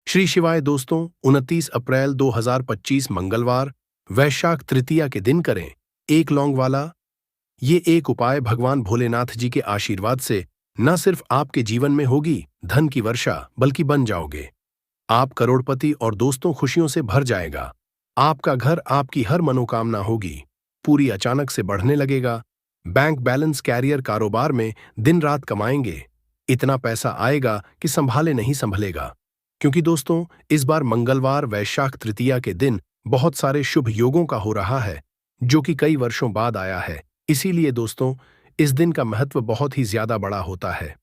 श्री शिवाय दोस्तों, 29 अप्रैल 2025 मंगलवार वैशाख तृतीया के दिन करें एक लौंग वाला। ये एक उपाय भगवान भोलेनाथ जी के आशीर्वाद से न सिर्फ आपके जीवन में होगी धन की वर्षा, बल्कि बन जाओगे आप करोड़पति और दोस्तों खुशियों से भर जाएगा। आपका घर, आपकी हर मनोकामना होगी पूरी, अचानक से बढ़ने लगेगा। बैंक बैलेंस, कैरियर, कारोबार में दिन रात कमाएंगे, इतना पैसा आएगा कि संभाले नहीं संभलेगा। क्योंकि दोस्तों, इस बार मंगलवार वैशाख तृतीया के दिन बहुत सारे शुभ योगों का हो रहा है, जो कि कई वर्षों बाद आया है। इसीलिए दोस्तों, इस दिन का महत्व बहुत ही ज्यादा बड़ा होता है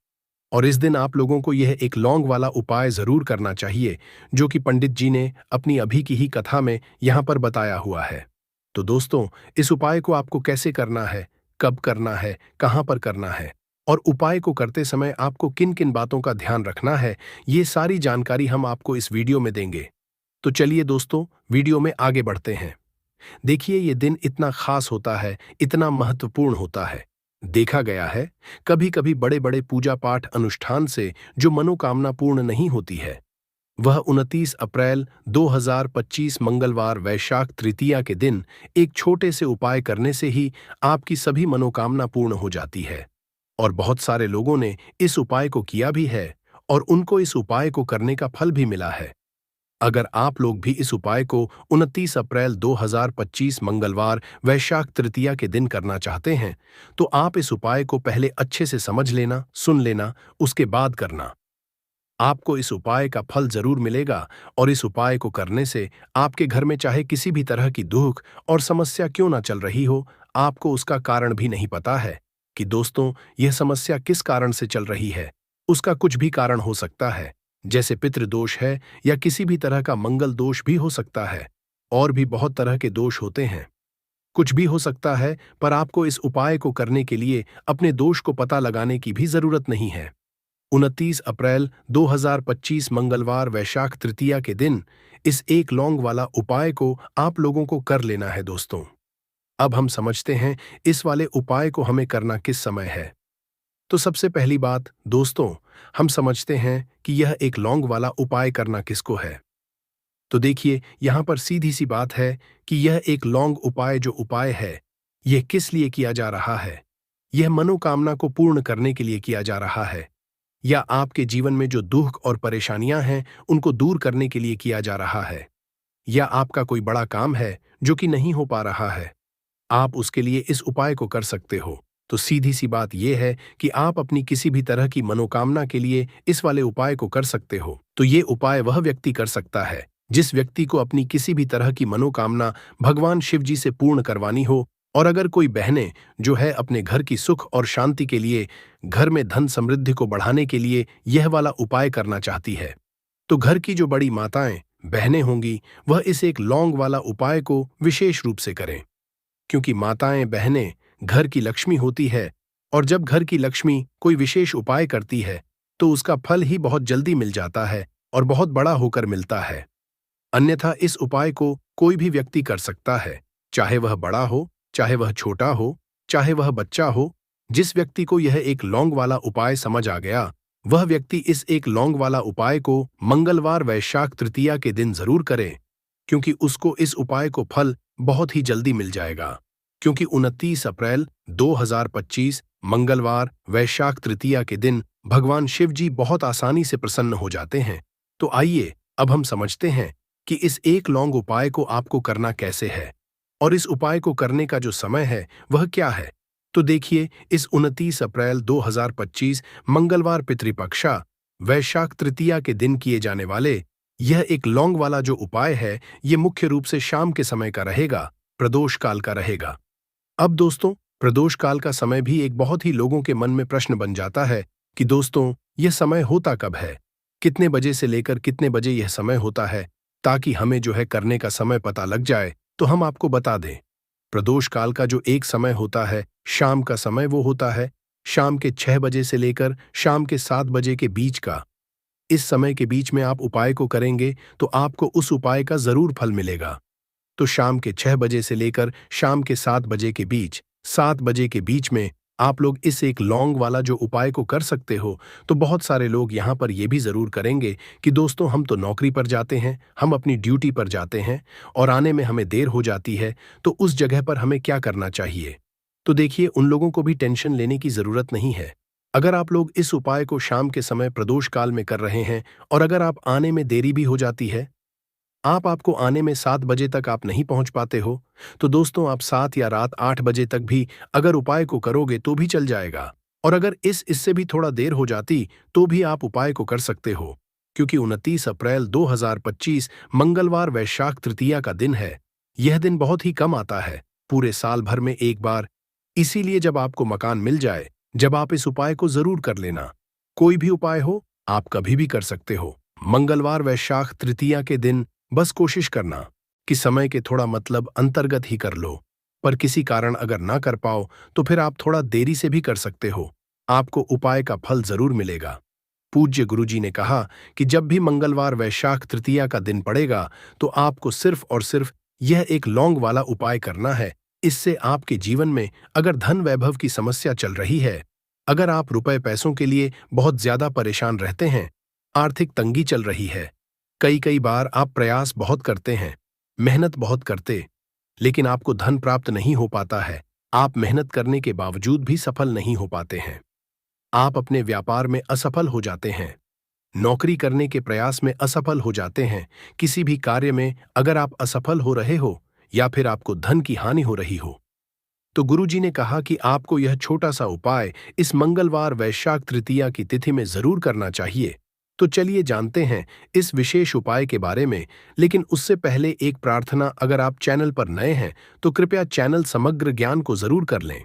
और इस दिन आप लोगों को यह एक लौंग वाला उपाय जरूर करना चाहिए, जो कि पंडित जी ने अपनी अभी की ही कथा में यहां पर बताया हुआ है। तो दोस्तों, इस उपाय को आपको कैसे करना है, कब करना है, कहां पर करना है और उपाय को करते समय आपको किन किन बातों का ध्यान रखना है, ये सारी जानकारी हम आपको इस वीडियो में देंगे। तो चलिए दोस्तों, वीडियो में आगे बढ़ते हैं। देखिए, ये दिन इतना खास होता है, इतना महत्वपूर्ण होता है। देखा गया है, कभी कभी बड़े बड़े पूजा पाठ अनुष्ठान से जो मनोकामना पूर्ण नहीं होती है, वह 29 अप्रैल 2025 मंगलवार वैशाख तृतीया के दिन एक छोटे से उपाय करने से ही आपकी सभी मनोकामना पूर्ण हो जाती है। और बहुत सारे लोगों ने इस उपाय को किया भी है और उनको इस उपाय को करने का फल भी मिला है। अगर आप लोग भी इस उपाय को 29 अप्रैल 2025 मंगलवार वैशाख तृतीया के दिन करना चाहते हैं, तो आप इस उपाय को पहले अच्छे से समझ लेना, सुन लेना, उसके बाद करना। आपको इस उपाय का फल जरूर मिलेगा और इस उपाय को करने से आपके घर में चाहे किसी भी तरह की दुख और समस्या क्यों ना चल रही हो, आपको उसका कारण भी नहीं पता है कि दोस्तों, यह समस्या किस कारण से चल रही है। उसका कुछ भी कारण हो सकता है, जैसे पितृदोष है या किसी भी तरह का मंगल दोष भी हो सकता है। और भी बहुत तरह के दोष होते हैं, कुछ भी हो सकता है, पर आपको इस उपाय को करने के लिए अपने दोष को पता लगाने की भी जरूरत नहीं है। 29 अप्रैल 2025 मंगलवार वैशाख तृतीया के दिन इस एक लौंग वाला उपाय को आप लोगों को कर लेना है दोस्तों। अब हम समझते हैं इस वाले उपाय को हमें करना किस समय है। तो सबसे पहली बात दोस्तों, हम समझते हैं कि यह एक लौंग वाला उपाय करना किसको है। तो देखिए, यहां पर सीधी सी बात है कि यह एक लौंग उपाय जो उपाय है, यह किस लिए किया जा रहा है। यह मनोकामना को पूर्ण करने के लिए किया जा रहा है, या आपके जीवन में जो दुख और परेशानियां हैं उनको दूर करने के लिए किया जा रहा है, या आपका कोई बड़ा काम है जो कि नहीं हो पा रहा है, आप उसके लिए इस उपाय को कर सकते हो। तो सीधी सी बात यह है कि आप अपनी किसी भी तरह की मनोकामना के लिए इस वाले उपाय को कर सकते हो। तो ये उपाय वह व्यक्ति कर सकता है जिस व्यक्ति को अपनी किसी भी तरह की मनोकामना भगवान शिव जी से पूर्ण करवानी हो। और अगर कोई बहनें जो है अपने घर की सुख और शांति के लिए, घर में धन समृद्धि को बढ़ाने के लिए यह वाला उपाय करना चाहती है, तो घर की जो बड़ी माताएं, बहनें होंगी, वह इस एक लौंग वाला उपाय को विशेष रूप से करें। क्योंकि माताएं, बहनें घर की लक्ष्मी होती है और जब घर की लक्ष्मी कोई विशेष उपाय करती है तो उसका फल ही बहुत जल्दी मिल जाता है और बहुत बड़ा होकर मिलता है। अन्यथा इस उपाय को कोई भी व्यक्ति कर सकता है, चाहे वह बड़ा हो, चाहे वह छोटा हो, चाहे वह बच्चा हो। जिस व्यक्ति को यह एक लौंग वाला उपाय समझ आ गया, वह व्यक्ति इस एक लौंग वाला उपाय को मंगलवार वैशाख तृतीया के दिन जरूर करे, क्योंकि उसको इस उपाय को फल बहुत ही जल्दी मिल जाएगा। क्योंकि 29 अप्रैल 2025 मंगलवार वैशाख तृतीया के दिन भगवान शिव जी बहुत आसानी से प्रसन्न हो जाते हैं। तो आइए अब हम समझते हैं कि इस एक लौंग उपाय को आपको करना कैसे है और इस उपाय को करने का जो समय है वह क्या है। तो देखिए, इस 29 अप्रैल 2025 मंगलवार पितृपक्षा वैशाख तृतीया के दिन किए जाने वाले यह एक लौंग वाला जो उपाय है, ये मुख्य रूप से शाम के समय का रहेगा, प्रदोष काल का रहेगा। अब दोस्तों, प्रदोष काल का समय भी एक बहुत ही लोगों के मन में प्रश्न बन जाता है कि दोस्तों, यह समय होता कब है, कितने बजे से लेकर कितने बजे यह समय होता है, ताकि हमें जो है करने का समय पता लग जाए तो हम आपको बता दें। प्रदोष काल का जो एक समय होता है, शाम का समय, वो होता है शाम के 6 बजे से लेकर शाम के 7 बजे के बीच का। इस समय के बीच में आप उपाय को करेंगे तो आपको उस उपाय का जरूर फल मिलेगा। तो शाम के 6 बजे से लेकर शाम के 7 बजे के बीच, 7 बजे के बीच में आप लोग इस एक लौंग वाला जो उपाय को कर सकते हो, तो बहुत सारे लोग यहाँ पर ये भी ज़रूर करेंगे कि दोस्तों हम तो नौकरी पर जाते हैं, हम अपनी ड्यूटी पर जाते हैं और आने में हमें देर हो जाती है, तो उस जगह पर हमें क्या करना चाहिए? तो देखिए, उन लोगों को भी टेंशन लेने की ज़रूरत नहीं है। अगर आप लोग इस उपाय को शाम के समय प्रदोष काल में कर रहे हैं और अगर आप आने में देरी भी हो जाती है, आपको आने में 7 बजे तक आप नहीं पहुंच पाते हो, तो दोस्तों आप 7 या रात 8 बजे तक भी अगर उपाय को करोगे तो भी चल जाएगा। और अगर इससे भी थोड़ा देर हो जाती तो भी आप उपाय को कर सकते हो, क्योंकि 29 अप्रैल 2025 मंगलवार वैशाख तृतीया का दिन है। यह दिन बहुत ही कम आता है, पूरे साल भर में एक बार। इसीलिए जब आपको मकान मिल जाए, जब आप इस उपाय को जरूर कर लेना। कोई भी उपाय हो, आप कभी भी कर सकते हो। मंगलवार वैशाख तृतीया के दिन बस कोशिश करना कि समय के थोड़ा मतलब अंतर्गत ही कर लो, पर किसी कारण अगर ना कर पाओ तो फिर आप थोड़ा देरी से भी कर सकते हो। आपको उपाय का फल जरूर मिलेगा। पूज्य गुरुजी ने कहा कि जब भी मंगलवार वैशाख तृतीया का दिन पड़ेगा तो आपको सिर्फ और सिर्फ यह एक लौंग वाला उपाय करना है। इससे आपके जीवन में अगर धन वैभव की समस्या चल रही है, अगर आप रुपए पैसों के लिए बहुत ज्यादा परेशान रहते हैं, आर्थिक तंगी चल रही है, कई कई बार आप प्रयास बहुत करते हैं, मेहनत बहुत करते, लेकिन आपको धन प्राप्त नहीं हो पाता है, आप मेहनत करने के बावजूद भी सफल नहीं हो पाते हैं, आप अपने व्यापार में असफल हो जाते हैं, नौकरी करने के प्रयास में असफल हो जाते हैं, किसी भी कार्य में अगर आप असफल हो रहे हो या फिर आपको धन की हानि हो रही हो, तो गुरुजी ने कहा कि आपको यह छोटा सा उपाय इस मंगलवार वैशाख तृतीया की तिथि में जरूर करना चाहिए। तो चलिए जानते हैं इस विशेष उपाय के बारे में, लेकिन उससे पहले एक प्रार्थना, अगर आप चैनल पर नए हैं तो कृपया चैनल समग्र ज्ञान को जरूर कर लें।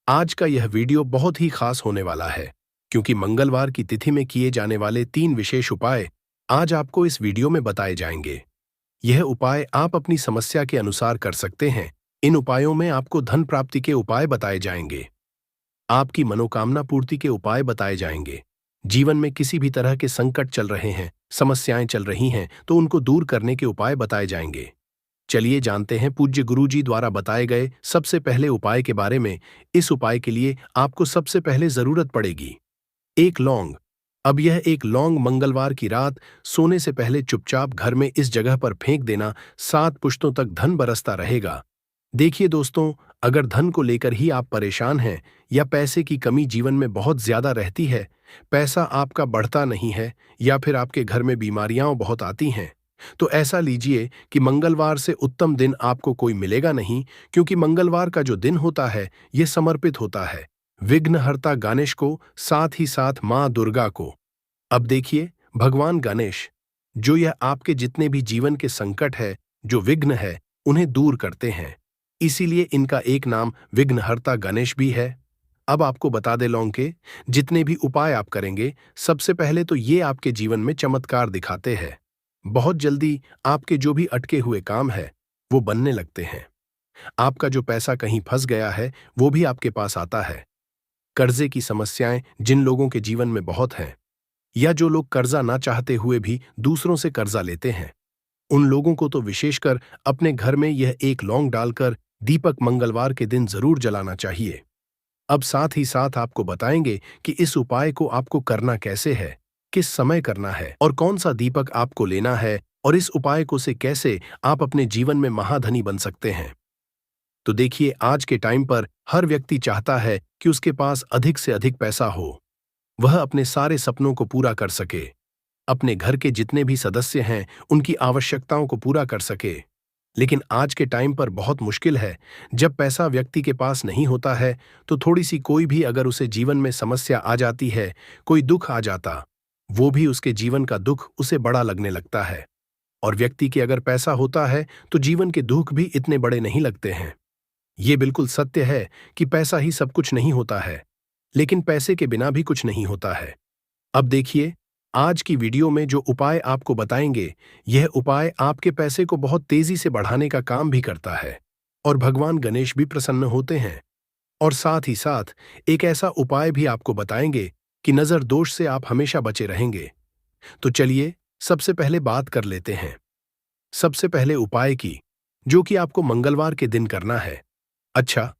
आज का यह वीडियो बहुत ही खास होने वाला है, क्योंकि मंगलवार की तिथि में किए जाने वाले 3 विशेष उपाय आज आपको इस वीडियो में बताए जाएंगे। यह उपाय आप अपनी समस्या के अनुसार कर सकते हैं। इन उपायों में आपको धन प्राप्ति के उपाय बताए जाएंगे, आपकी मनोकामना पूर्ति के उपाय बताए जाएंगे, जीवन में किसी भी तरह के संकट चल रहे हैं, समस्याएं चल रही हैं तो उनको दूर करने के उपाय बताए जाएंगे। चलिए जानते हैं पूज्य गुरुजी द्वारा बताए गए सबसे पहले उपाय के बारे में। इस उपाय के लिए आपको सबसे पहले जरूरत पड़ेगी एक लौंग। अब यह एक लौंग मंगलवार की रात सोने से पहले चुपचाप घर में इस जगह पर फेंक देना, 7 पुश्तों तक धन बरसता रहेगा। देखिए दोस्तों, अगर धन को लेकर ही आप परेशान हैं या पैसे की कमी जीवन में बहुत ज्यादा रहती है, पैसा आपका बढ़ता नहीं है या फिर आपके घर में बीमारियां बहुत आती हैं, तो ऐसा लीजिए कि मंगलवार से उत्तम दिन आपको कोई मिलेगा नहीं, क्योंकि मंगलवार का जो दिन होता है यह समर्पित होता है विघ्नहर्ता गणेश को, साथ ही साथ मां दुर्गा को। अब देखिए, भगवान गणेश जो यह आपके जितने भी जीवन के संकट है, जो विघ्न है, उन्हें दूर करते हैं, इसीलिए इनका एक नाम विघ्नहर्ता गणेश भी है। अब आपको बता दे, लौंग के जितने भी उपाय आप करेंगे, सबसे पहले तो ये आपके जीवन में चमत्कार दिखाते हैं। बहुत जल्दी आपके जो भी अटके हुए काम है वो बनने लगते हैं। आपका जो पैसा कहीं फंस गया है वो भी आपके पास आता है। कर्जे की समस्याएं जिन लोगों के जीवन में बहुत हैं, या जो लोग कर्जा ना चाहते हुए भी दूसरों से कर्जा लेते हैं, उन लोगों को तो विशेषकर अपने घर में यह एक लौंग डालकर दीपक मंगलवार के दिन जरूर जलाना चाहिए। अब साथ ही साथ आपको बताएंगे कि इस उपाय को आपको करना कैसे है, किस समय करना है और कौन सा दीपक आपको लेना है, और इस उपाय को से कैसे आप अपने जीवन में महाधनी बन सकते हैं। तो देखिए, आज के टाइम पर हर व्यक्ति चाहता है कि उसके पास अधिक से अधिक पैसा हो, वह अपने सारे सपनों को पूरा कर सके, अपने घर के जितने भी सदस्य हैं उनकी आवश्यकताओं को पूरा कर सके। लेकिन आज के टाइम पर बहुत मुश्किल है, जब पैसा व्यक्ति के पास नहीं होता है तो थोड़ी सी कोई भी अगर उसे जीवन में समस्या आ जाती है, कोई दुख आ जाता, वो भी उसके जीवन का दुख उसे बड़ा लगने लगता है। और व्यक्ति के अगर पैसा होता है तो जीवन के दुख भी इतने बड़े नहीं लगते हैं। ये बिल्कुल सत्य है कि पैसा ही सब कुछ नहीं होता है, लेकिन पैसे के बिना भी कुछ नहीं होता है। अब देखिए, आज की वीडियो में जो उपाय आपको बताएंगे, यह उपाय आपके पैसे को बहुत तेजी से बढ़ाने का काम भी करता है और भगवान गणेश भी प्रसन्न होते हैं। और साथ ही साथ एक ऐसा उपाय भी आपको बताएंगे कि नजर दोष से आप हमेशा बचे रहेंगे। तो चलिए सबसे पहले बात कर लेते हैं सबसे पहले उपाय की, जो कि आपको मंगलवार के दिन करना है। अच्छा,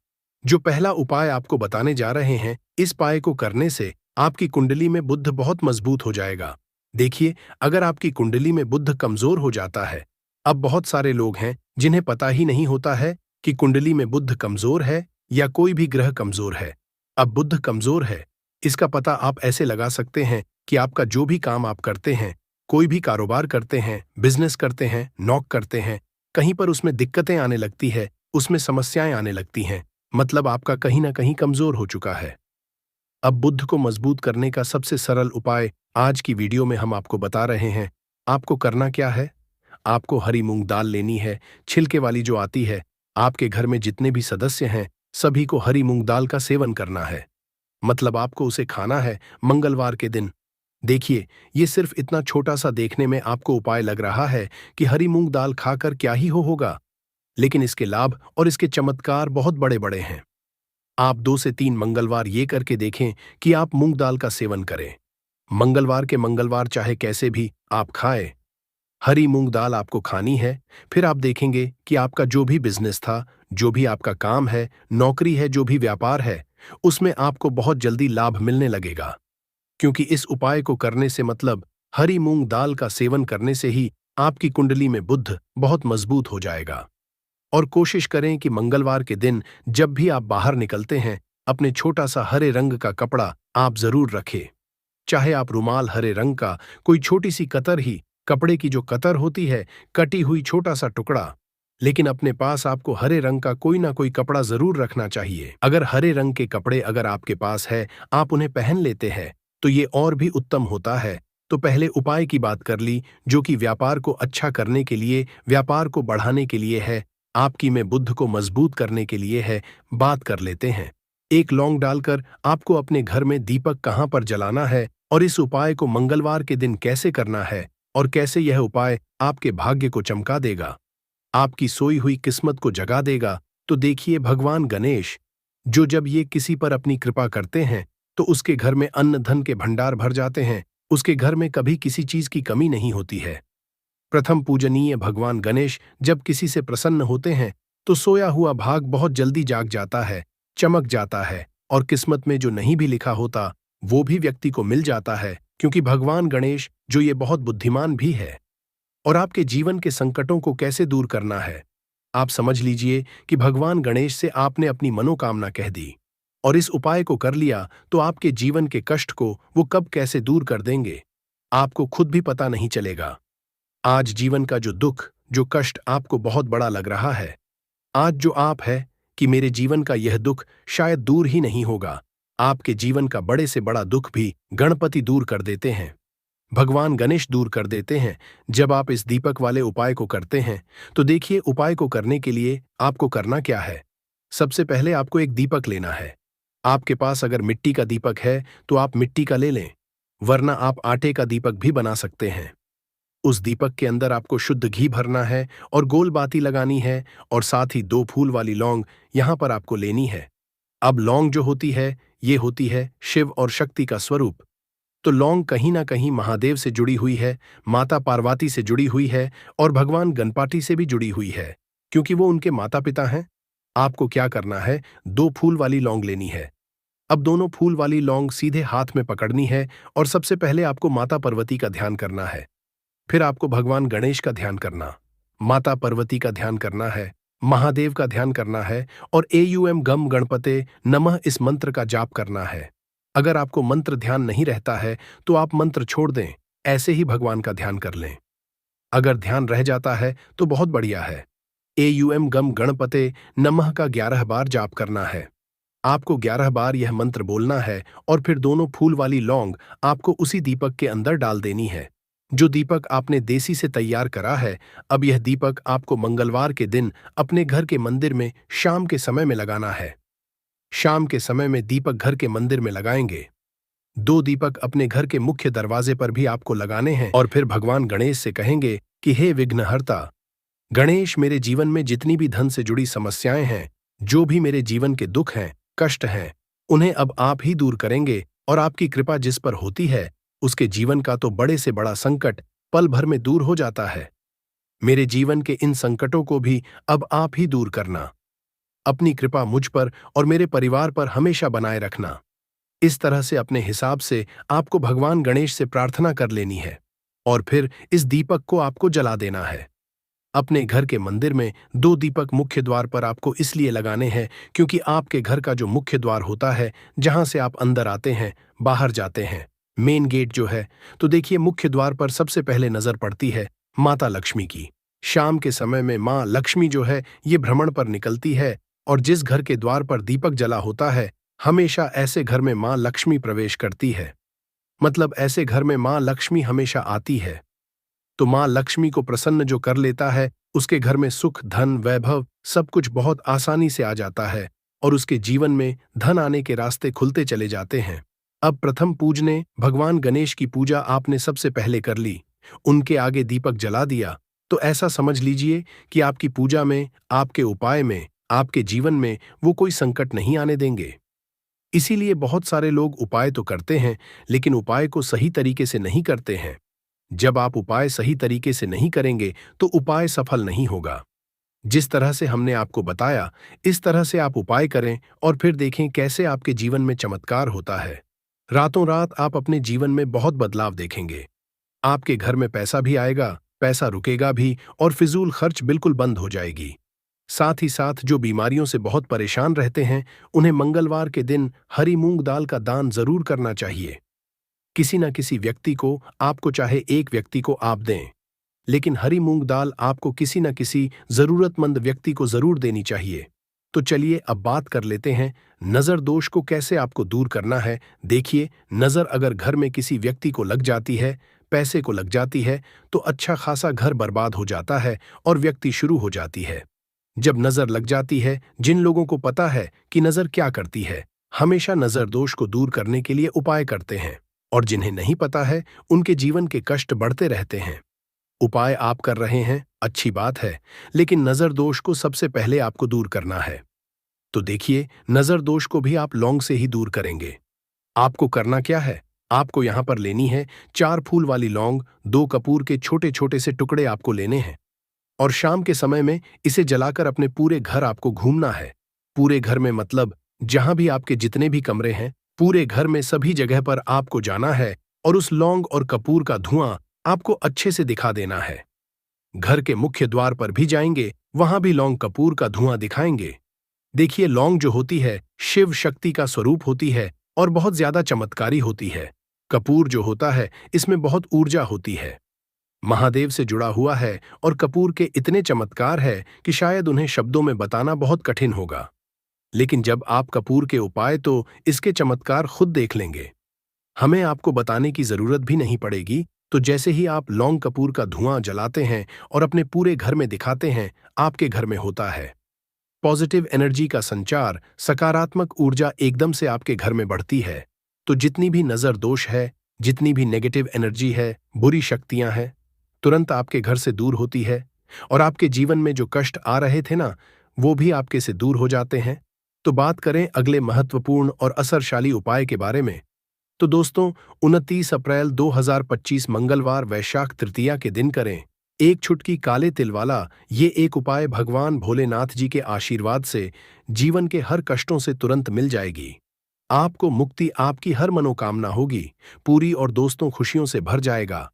जो पहला उपाय आपको बताने जा रहे हैं, इस उपाय को करने से आपकी कुंडली में बुध बहुत मजबूत हो जाएगा। देखिए, अगर आपकी कुंडली में बुध कमजोर हो जाता है, अब बहुत सारे लोग हैं जिन्हें पता ही नहीं होता है कि कुंडली में बुध कमजोर है या कोई भी ग्रह कमजोर है। अब बुध कमजोर है, इसका पता आप ऐसे लगा सकते हैं कि आपका जो भी काम आप करते हैं, कोई भी कारोबार करते हैं, बिजनेस करते हैं, नौक करते हैं, कहीं पर उसमें दिक्कतें आने लगती है, उसमें समस्याएं आने लगती हैं, मतलब आपका कहीं ना कहीं कमजोर हो चुका है। अब बुध को मजबूत करने का सबसे सरल उपाय आज की वीडियो में हम आपको बता रहे हैं। आपको करना क्या है? आपको हरी मूंग दाल लेनी है, छिलके वाली जो आती है। आपके घर में जितने भी सदस्य हैं, सभी को हरी मूंग दाल का सेवन करना है, मतलब आपको उसे खाना है मंगलवार के दिन। देखिए, ये सिर्फ इतना छोटा सा देखने में आपको उपाय लग रहा है कि हरी मूंग दाल खाकर क्या ही होगा, लेकिन इसके लाभ और इसके चमत्कार बहुत बड़े बड़े हैं। आप 2 से 3 मंगलवार ये करके देखें कि आप मूंग दाल का सेवन करें। मंगलवार के मंगलवार चाहे कैसे भी आप खाएं, हरी मूंग दाल आपको खानी है। फिर आप देखेंगे कि आपका जो भी बिजनेस था, जो भी आपका काम है, नौकरी है, जो भी व्यापार है, उसमें आपको बहुत जल्दी लाभ मिलने लगेगा। क्योंकि इस उपाय को करने से मतलब हरी मूंग दाल का सेवन करने से ही आपकी कुंडली में बुध बहुत मजबूत हो जाएगा। और कोशिश करें कि मंगलवार के दिन जब भी आप बाहर निकलते हैं, अपने छोटा सा हरे रंग का कपड़ा आप जरूर रखें। चाहे आप रुमाल हरे रंग का, कोई छोटी सी कतर ही, कपड़े की जो कतर होती है, कटी हुई छोटा सा टुकड़ा, लेकिन अपने पास आपको हरे रंग का कोई ना कोई कपड़ा जरूर रखना चाहिए। अगर हरे रंग के कपड़े अगर आपके पास है, आप उन्हें पहन लेते हैं, तो ये और भी उत्तम होता है। तो पहले उपाय की बात कर ली, जो कि व्यापार को अच्छा करने के लिए, व्यापार को बढ़ाने के लिए है, आपकी में बुद्ध को मजबूत करने के लिए है। बात कर लेते हैं। एक लौंग डालकर आपको अपने घर में दीपक कहाँ पर जलाना है और इस उपाय को मंगलवार के दिन कैसे करना है और कैसे यह उपाय आपके भाग्य को चमका देगा, आपकी सोई हुई किस्मत को जगा देगा। तो देखिए, भगवान गणेश जो जब ये किसी पर अपनी कृपा करते हैं, तो उसके घर में अन्न धन के भंडार भर जाते हैं, उसके घर में कभी किसी चीज की कमी नहीं होती है। प्रथम पूजनीय भगवान गणेश जब किसी से प्रसन्न होते हैं, तो सोया हुआ भाग बहुत जल्दी जाग जाता है, चमक जाता है, और किस्मत में जो नहीं भी लिखा होता वो भी व्यक्ति को मिल जाता है, क्योंकि भगवान गणेश जो ये बहुत बुद्धिमान भी है। और आपके जीवन के संकटों को कैसे दूर करना है, आप समझ लीजिए कि भगवान गणेश से आपने अपनी मनोकामना कह दी और इस उपाय को कर लिया, तो आपके जीवन के कष्ट को वो कब कैसे दूर कर देंगे, आपको खुद भी पता नहीं चलेगा। आज जीवन का जो दुख, जो कष्ट आपको बहुत बड़ा लग रहा है, आज जो आप है कि मेरे जीवन का यह दुख शायद दूर ही नहीं होगा, आपके जीवन का बड़े से बड़ा दुख भी गणपति दूर कर देते हैं, भगवान गणेश दूर कर देते हैं। जब आप इस दीपक वाले उपाय को करते हैं, तो देखिए, उपाय को करने के लिए आपको करना क्या है। सबसे पहले आपको एक दीपक लेना है। आपके पास अगर मिट्टी का दीपक है तो आप मिट्टी का ले लें, वरना आप आटे का दीपक भी बना सकते हैं। उस दीपक के अंदर आपको शुद्ध घी भरना है और गोल बाती लगानी है, और साथ ही 2 फूल वाली लौंग यहां पर आपको लेनी है। अब लौंग जो होती है, ये होती है शिव और शक्ति का स्वरूप। तो लौंग कहीं ना कहीं महादेव से जुड़ी हुई है, माता पार्वती से जुड़ी हुई है, और भगवान गणपति से भी जुड़ी हुई है, क्योंकि वो उनके माता पिता हैं। आपको क्या करना है, 2 फूल वाली लौंग लेनी है। अब दोनों फूल वाली लौंग सीधे हाथ में पकड़नी है, और सबसे पहले आपको माता पार्वती का ध्यान करना है। फिर आपको भगवान गणेश का ध्यान करना, माता पार्वती का ध्यान करना है, महादेव का ध्यान करना है, और एयूएम गम गणपते नमः इस मंत्र का जाप करना है। अगर आपको मंत्र ध्यान नहीं रहता है, तो आप मंत्र छोड़ दें, ऐसे ही भगवान का ध्यान कर लें। अगर ध्यान रह जाता है तो बहुत बढ़िया है। एयूएम गम गणपते नमः का 11 बार जाप करना है। आपको 11 बार यह मंत्र बोलना है, और फिर दोनों फूल वाली लौंग आपको उसी दीपक के अंदर डाल देनी है, जो दीपक आपने देसी से तैयार करा है। अब यह दीपक आपको मंगलवार के दिन अपने घर के मंदिर में शाम के समय में लगाना है। शाम के समय में दीपक घर के मंदिर में लगाएंगे। 2 दीपक अपने घर के मुख्य दरवाजे पर भी आपको लगाने हैं, और फिर भगवान गणेश से कहेंगे कि हे विघ्नहर्ता गणेश, मेरे जीवन में जितनी भी धन से जुड़ी समस्याएं हैं, जो भी मेरे जीवन के दुख हैं, कष्ट हैं, उन्हें अब आप ही दूर करेंगे, और आपकी कृपा जिस पर होती है, उसके जीवन का तो बड़े से बड़ा संकट पल भर में दूर हो जाता है। मेरे जीवन के इन संकटों को भी अब आप ही दूर करना। अपनी कृपा मुझ पर और मेरे परिवार पर हमेशा बनाए रखना। इस तरह से अपने हिसाब से आपको भगवान गणेश से प्रार्थना कर लेनी है और फिर इस दीपक को आपको जला देना है। अपने घर के मंदिर में 2 दीपक मुख्य द्वार पर आपको इसलिए लगाने हैं क्योंकि आपके घर का जो मुख्य द्वार होता है, जहां से आप अंदर आते हैं, बाहर जाते हैं, मेन गेट जो है, तो देखिए मुख्य द्वार पर सबसे पहले नजर पड़ती है माता लक्ष्मी की। शाम के समय में माँ लक्ष्मी जो है ये भ्रमण पर निकलती है और जिस घर के द्वार पर दीपक जला होता है, हमेशा ऐसे घर में माँ लक्ष्मी प्रवेश करती है। मतलब ऐसे घर में माँ लक्ष्मी हमेशा आती है। तो माँ लक्ष्मी को प्रसन्न जो कर लेता है, उसके घर में सुख, धन, वैभव सब कुछ बहुत आसानी से आ जाता है और उसके जीवन में धन आने के रास्ते खुलते चले जाते हैं। अब प्रथम पूजने भगवान गणेश की पूजा आपने सबसे पहले कर ली, उनके आगे दीपक जला दिया, तो ऐसा समझ लीजिए कि आपकी पूजा में, आपके उपाय में, आपके जीवन में वो कोई संकट नहीं आने देंगे। इसीलिए बहुत सारे लोग उपाय तो करते हैं, लेकिन उपाय को सही तरीके से नहीं करते हैं। जब आप उपाय सही तरीके से नहीं करेंगे तो उपाय सफल नहीं होगा। जिस तरह से हमने आपको बताया, इस तरह से आप उपाय करें और फिर देखें कैसे आपके जीवन में चमत्कार होता है। रातों रात आप अपने जीवन में बहुत बदलाव देखेंगे। आपके घर में पैसा भी आएगा, पैसा रुकेगा भी और फिजूल खर्च बिल्कुल बंद हो जाएगी। साथ ही साथ जो बीमारियों से बहुत परेशान रहते हैं, उन्हें मंगलवार के दिन हरी मूंग दाल का दान जरूर करना चाहिए। किसी न किसी व्यक्ति को, आपको चाहे एक व्यक्ति को आप दें, लेकिन हरी मूंग दाल आपको किसी न किसी जरूरतमंद व्यक्ति को जरूर देनी चाहिए। तो चलिए अब बात कर लेते हैं नजर दोष को कैसे आपको दूर करना है। देखिए, नजर अगर घर में किसी व्यक्ति को लग जाती है, पैसे को लग जाती है, तो अच्छा खासा घर बर्बाद हो जाता है और व्यक्ति शुरू हो जाती है। जब नजर लग जाती है, जिन लोगों को पता है कि नजर क्या करती है, हमेशा नजर दोष को दूर करने के लिए उपाय करते हैं, और जिन्हें नहीं पता है, उनके जीवन के कष्ट बढ़ते रहते हैं। उपाय आप कर रहे हैं, अच्छी बात है, लेकिन नजर दोष को सबसे पहले आपको दूर करना है। तो देखिए, नजर दोष को भी आप लौंग से ही दूर करेंगे। आपको करना क्या है? आपको यहां पर लेनी है 4 फूल वाली लौंग, 2 कपूर के छोटे छोटे से टुकड़े आपको लेने हैं और शाम के समय में इसे जलाकर अपने पूरे घर आपको घूमना है। पूरे घर में मतलब जहां भी आपके जितने भी कमरे हैं, पूरे घर में सभी जगह पर आपको जाना है और उस लौंग और कपूर का धुआं आपको अच्छे से दिखा देना है। घर के मुख्य द्वार पर भी जाएंगे, वहां भी लौंग कपूर का धुआं दिखाएंगे। देखिए, लौंग जो होती है शिव शक्ति का स्वरूप होती है और बहुत ज्यादा चमत्कारी होती है। कपूर जो होता है, इसमें बहुत ऊर्जा होती है, महादेव से जुड़ा हुआ है और कपूर के इतने चमत्कार है कि शायद उन्हें शब्दों में बताना बहुत कठिन होगा। लेकिन जब आप कपूर के उपाय, तो इसके चमत्कार खुद देख लेंगे। हमें आपको बताने की जरूरत भी नहीं पड़ेगी। तो जैसे ही आप लौंग कपूर का धुआं जलाते हैं और अपने पूरे घर में दिखाते हैं, आपके घर में होता है पॉजिटिव एनर्जी का संचार, सकारात्मक ऊर्जा एकदम से आपके घर में बढ़ती है। तो जितनी भी नजर दोष है, जितनी भी नेगेटिव एनर्जी है, बुरी शक्तियां हैं, तुरंत आपके घर से दूर होती है और आपके जीवन में जो कष्ट आ रहे थे ना, वो भी आपके से दूर हो जाते हैं। तो बात करें अगले महत्वपूर्ण और असरशाली उपाय के बारे में। तो दोस्तों, 29 अप्रैल 2025 मंगलवार वैशाख तृतीया के दिन करें एक चुटकी काले तिल वाला ये एक उपाय। भगवान भोलेनाथ जी के आशीर्वाद से जीवन के हर कष्टों से तुरंत मिल जाएगी। आपको मुक्ति, आपकी हर मनोकामना होगी पूरी और दोस्तों खुशियों से भर जाएगा।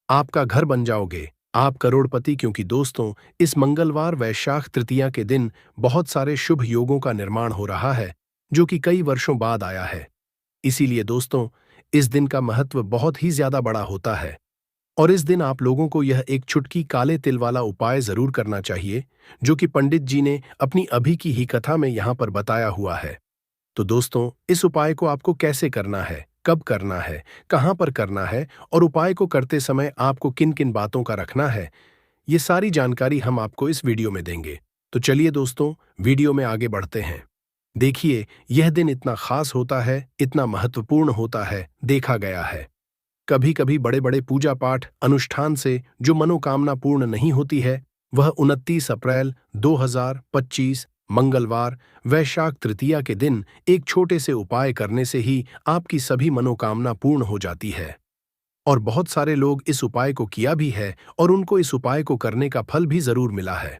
आपका घर बन जाओगे, आप करोड़पति। क्योंकि दोस्तों, इस मंगलवार वैशाख तृतीया के दिन बहुत सारे शुभ योगों का निर्माण हो रहा है, जो कि कई वर्षों बाद आया है। इसीलिए दोस्तों, इस दिन का महत्व बहुत ही ज्यादा बड़ा होता है और इस दिन आप लोगों को यह एक चुटकी काले तिल वाला उपाय जरूर करना चाहिए, जो कि पंडित जी ने अपनी अभी की ही कथा में यहां पर बताया हुआ है। तो दोस्तों, इस उपाय को आपको कैसे करना है, कब करना है, कहां पर करना है और उपाय को करते समय आपको किन किन बातों का रखना है, ये सारी जानकारी हम आपको इस वीडियो में देंगे। तो चलिए दोस्तों, वीडियो में आगे बढ़ते हैं। देखिए, यह दिन इतना खास होता है, इतना महत्वपूर्ण होता है, देखा गया है कभी कभी बड़े बड़े पूजा पाठ अनुष्ठान से जो मनोकामना पूर्ण नहीं होती है, वह 29 अप्रैल 2025 मंगलवार वैशाख तृतीया के दिन एक छोटे से उपाय करने से ही आपकी सभी मनोकामना पूर्ण हो जाती है। और बहुत सारे लोग इस उपाय को किया भी है और उनको इस उपाय को करने का फल भी जरूर मिला है।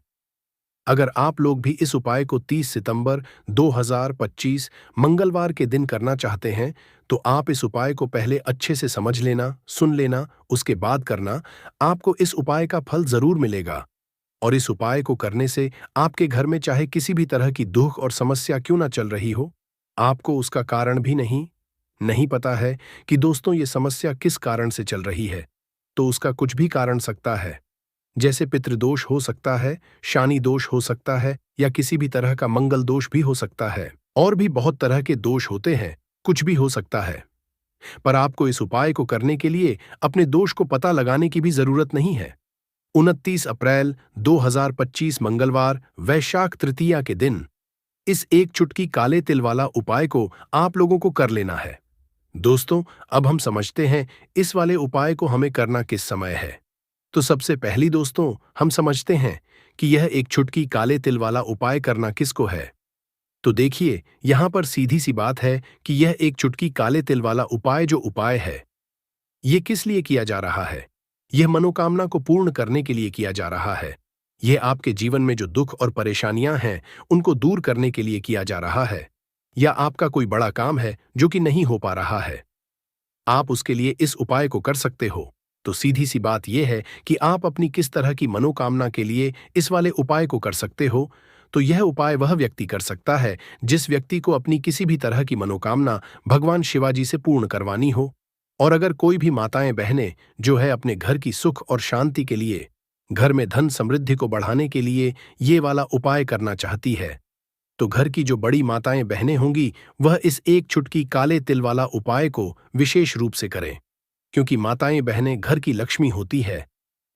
अगर आप लोग भी इस उपाय को 30 सितंबर 2025 मंगलवार के दिन करना चाहते हैं, तो आप इस उपाय को पहले अच्छे से समझ लेना, सुन लेना, उसके बाद करना। आपको इस उपाय का फल जरूर मिलेगा। और इस उपाय को करने से आपके घर में चाहे किसी भी तरह की दुख और समस्या क्यों ना चल रही हो, आपको उसका कारण भी नहीं नहीं पता है कि दोस्तों ये समस्या किस कारण से चल रही है, तो उसका कुछ भी कारण सकता है। जैसे पितृदोष हो सकता है, शानी दोष हो सकता है, या किसी भी तरह का मंगल दोष भी हो सकता है। और भी बहुत तरह के दोष होते हैं, कुछ भी हो सकता है। पर आपको इस उपाय को करने के लिए अपने दोष को पता लगाने की भी जरूरत नहीं है। 29 अप्रैल 2025 मंगलवार वैशाख तृतीया के दिन इस एक चुटकी काले तिल वाला उपाय को आप लोगों को कर लेना है। दोस्तों, अब हम समझते हैं इस वाले उपाय को हमें करना किस समय है। तो सबसे पहली दोस्तों, हम समझते हैं कि यह एक चुटकी काले तिल वाला उपाय करना किसको है। तो देखिए, यहां पर सीधी सी बात है कि यह एक चुटकी काले तिल वाला उपाय जो उपाय है, यह किस लिए किया जा रहा है। यह मनोकामना को पूर्ण करने के लिए किया जा रहा है। यह आपके जीवन में जो दुख और परेशानियां हैं, उनको दूर करने के लिए किया जा रहा है। या आपका कोई बड़ा काम है जो कि नहीं हो पा रहा है, आप उसके लिए इस उपाय को कर सकते हो। तो सीधी सी बात यह है कि आप अपनी किस तरह की मनोकामना के लिए इस वाले उपाय को कर सकते हो। तो यह उपाय वह व्यक्ति कर सकता है जिस व्यक्ति को अपनी किसी भी तरह की मनोकामना भगवान शिवाजी से पूर्ण करवानी हो। और अगर कोई भी माताएं बहनें जो है अपने घर की सुख और शांति के लिए, घर में धन समृद्धि को बढ़ाने के लिए ये वाला उपाय करना चाहती है, तो घर की जो बड़ी माताएं बहनें होंगी वह इस एक चुटकी काले तिल वाला उपाय को विशेष रूप से करें। क्योंकि माताएं बहनें घर की लक्ष्मी होती है,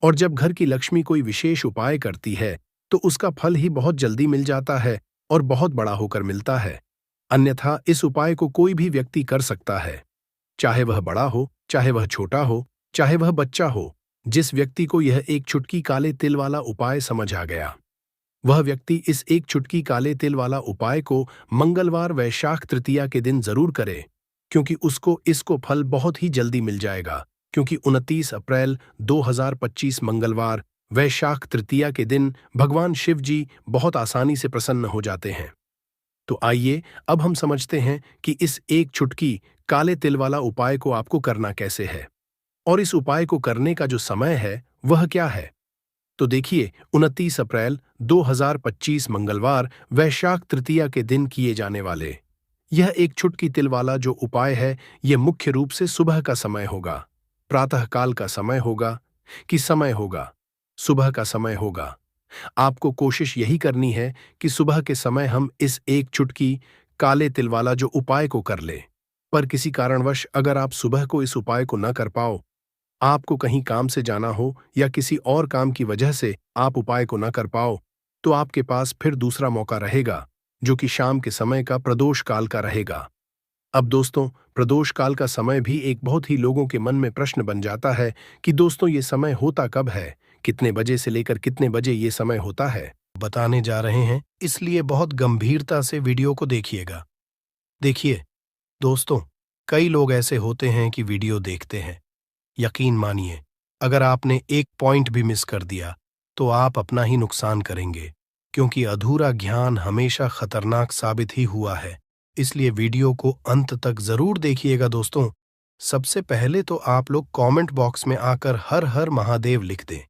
और जब घर की लक्ष्मी कोई विशेष उपाय करती है तो उसका फल ही बहुत जल्दी मिल जाता है और बहुत बड़ा होकर मिलता है। अन्यथा इस उपाय को कोई भी व्यक्ति कर सकता है, चाहे वह बड़ा हो, चाहे वह छोटा हो, चाहे वह बच्चा हो। जिस व्यक्ति को यह एक चुटकी काले तिल वाला उपाय समझ आ गया, वह व्यक्ति इस एक चुटकी काले तिल वाला उपाय को मंगलवार वैशाख तृतीया के दिन जरूर करे, क्योंकि उसको इसको फल बहुत ही जल्दी मिल जाएगा। क्योंकि 29 अप्रैल 2025 मंगलवार वैशाख तृतीया के दिन भगवान शिव जी बहुत आसानी से प्रसन्न हो जाते हैं। तो आइए अब हम समझते हैं कि इस एक चुटकी काले तिल वाला उपाय को आपको करना कैसे है, और इस उपाय को करने का जो समय है वह क्या है। तो देखिए, 29 अप्रैल 2025 मंगलवार वैशाख तृतीया के दिन किए जाने वाले यह एक चुटकी तिल वाला जो उपाय है, यह मुख्य रूप से सुबह का समय होगा, प्रातःकाल का समय होगा कि समय होगा, सुबह का समय होगा। आपको कोशिश यही करनी है कि सुबह के समय हम इस एक चुटकी काले तिल वाला जो उपाय को कर ले। पर किसी कारणवश अगर आप सुबह को इस उपाय को न कर पाओ, आपको कहीं काम से जाना हो या किसी और काम की वजह से आप उपाय को न कर पाओ, तो आपके पास फिर दूसरा मौका रहेगा, जो कि शाम के समय का प्रदोष काल का रहेगा। अब दोस्तों, प्रदोष काल का समय भी एक बहुत ही लोगों के मन में प्रश्न बन जाता है कि दोस्तों ये समय होता कब है, कितने बजे से लेकर कितने बजे ये समय होता है। बताने जा रहे हैं, इसलिए बहुत गंभीरता से वीडियो को देखिएगा। देखिए दोस्तों, कई लोग ऐसे होते हैं कि वीडियो देखते हैं, यकीन मानिए अगर आपने एक पॉइंट भी मिस कर दिया तो आप अपना ही नुकसान करेंगे, क्योंकि अधूरा ज्ञान हमेशा खतरनाक साबित ही हुआ है। इसलिए वीडियो को अंत तक जरूर देखिएगा दोस्तों। सबसे पहले तो आप लोग कमेंट बॉक्स में आकर हर हर महादेव लिख दें,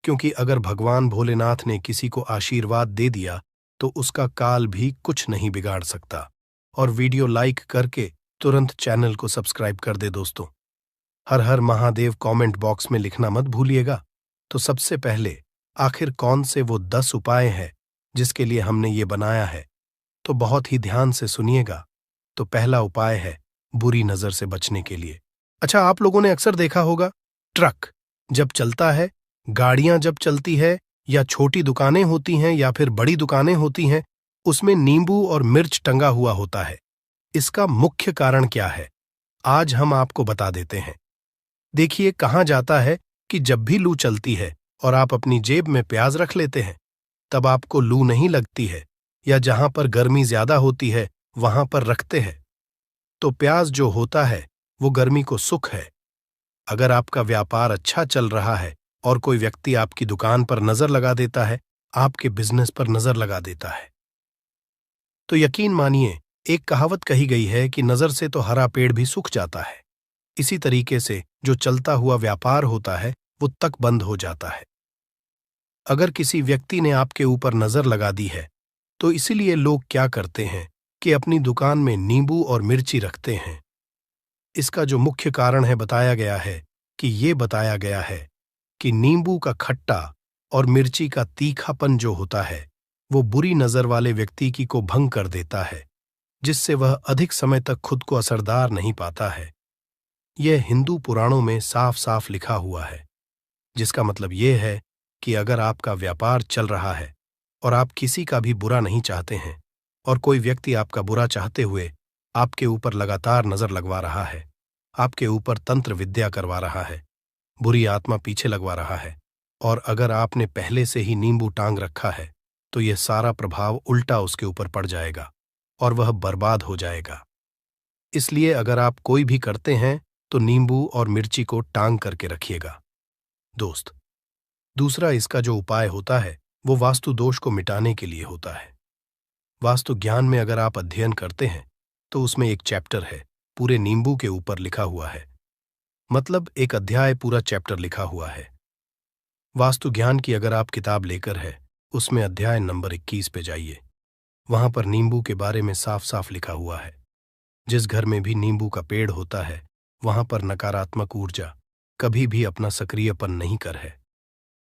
क्योंकि अगर भगवान भोलेनाथ ने किसी को आशीर्वाद दे दिया तो उसका काल भी कुछ नहीं बिगाड़ सकता। और वीडियो लाइक करके तुरंत चैनल को सब्सक्राइब कर दे दोस्तों। हर हर महादेव कमेंट बॉक्स में लिखना मत भूलिएगा। तो सबसे पहले आखिर कौन से वो 10 उपाय हैं जिसके लिए हमने ये बनाया है, तो बहुत ही ध्यान से सुनिएगा। तो पहला उपाय है बुरी नजर से बचने के लिए। अच्छा, आप लोगों ने अक्सर देखा होगा, ट्रक जब चलता है, गाड़ियां जब चलती है, या छोटी दुकानें होती हैं या फिर बड़ी दुकानें होती हैं, उसमें नींबू और मिर्च टंगा हुआ होता है। इसका मुख्य कारण क्या है, आज हम आपको बता देते हैं। देखिए, कहा जाता है कि जब भी लू चलती है और आप अपनी जेब में प्याज रख लेते हैं, तब आपको लू नहीं लगती है, या जहां पर गर्मी ज्यादा होती है वहां पर रखते हैं। तो प्याज जो होता है वो गर्मी को सुख है। अगर आपका व्यापार अच्छा चल रहा है और कोई व्यक्ति आपकी दुकान पर नजर लगा देता है, आपके बिजनेस पर नजर लगा देता है। तो यकीन मानिए, एक कहावत कही गई है कि नजर से तो हरा पेड़ भी सूख जाता है। इसी तरीके से जो चलता हुआ व्यापार होता है वो तक बंद हो जाता है। अगर किसी व्यक्ति ने आपके ऊपर नजर लगा दी है तो इसीलिए लोग क्या करते हैं कि अपनी दुकान में नींबू और मिर्ची रखते हैं। इसका जो मुख्य कारण है बताया गया है कि नींबू का खट्टा और मिर्ची का तीखापन जो होता है वो बुरी नजर वाले व्यक्ति की को भंग कर देता है, जिससे वह अधिक समय तक खुद को असरदार नहीं पाता है। यह हिंदू पुराणों में साफ साफ लिखा हुआ है, जिसका मतलब यह है कि अगर आपका व्यापार चल रहा है और आप किसी का भी बुरा नहीं चाहते हैं और कोई व्यक्ति आपका बुरा चाहते हुए आपके ऊपर लगातार नजर लगवा रहा है, आपके ऊपर तंत्र विद्या करवा रहा है, बुरी आत्मा पीछे लगवा रहा है, और अगर आपने पहले से ही नींबू टांग रखा है तो यह सारा प्रभाव उल्टा उसके ऊपर पड़ जाएगा और वह बर्बाद हो जाएगा। इसलिए अगर आप कोई भी करते हैं तो नींबू और मिर्ची को टांग करके रखिएगा। दोस्त, दूसरा इसका जो उपाय होता है वो वास्तु दोष को मिटाने के लिए होता है। वास्तु ज्ञान में अगर आप अध्ययन करते हैं तो उसमें एक चैप्टर है पूरे नींबू के ऊपर लिखा हुआ है, मतलब एक अध्याय पूरा चैप्टर लिखा हुआ है। वास्तु ज्ञान की अगर आप किताब लेकर है उसमें अध्याय नंबर 21 पे जाइए। वहां पर नींबू के बारे में साफ साफ लिखा हुआ है। जिस घर में भी नींबू का पेड़ होता है वहां पर नकारात्मक ऊर्जा कभी भी अपना सक्रियपन नहीं कर है।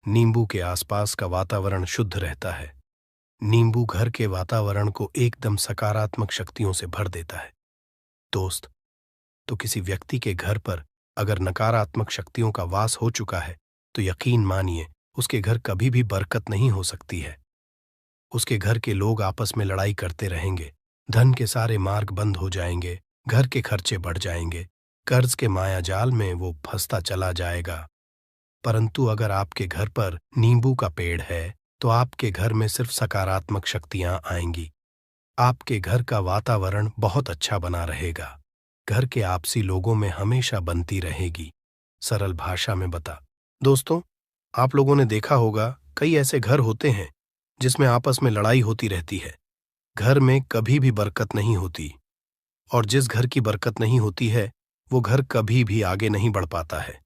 नींबू के आसपास का वातावरण शुद्ध रहता है। नींबू घर के वातावरण को एकदम सकारात्मक शक्तियों से भर देता है। दोस्त, तो किसी व्यक्ति के घर पर अगर नकारात्मक शक्तियों का वास हो चुका है तो यकीन मानिए उसके घर कभी भी बरकत नहीं हो सकती है। उसके घर के लोग आपस में लड़ाई करते रहेंगे, धन के सारे मार्ग बंद हो जाएंगे, घर के खर्चे बढ़ जाएंगे, कर्ज के मायाजाल में वो फंसता चला जाएगा। परंतु अगर आपके घर पर नींबू का पेड़ है तो आपके घर में सिर्फ सकारात्मक शक्तियां आएंगी। आपके घर का वातावरण बहुत अच्छा बना रहेगा। घर के आपसी लोगों में हमेशा बनती रहेगी। सरल भाषा में बता। दोस्तों, आप लोगों ने देखा होगा कई ऐसे घर होते हैं जिसमें आपस में लड़ाई होती रहती है। घर में कभी भी बरकत नहीं होती, और जिस घर की बरकत नहीं होती है वो घर कभी भी आगे नहीं बढ़ पाता है।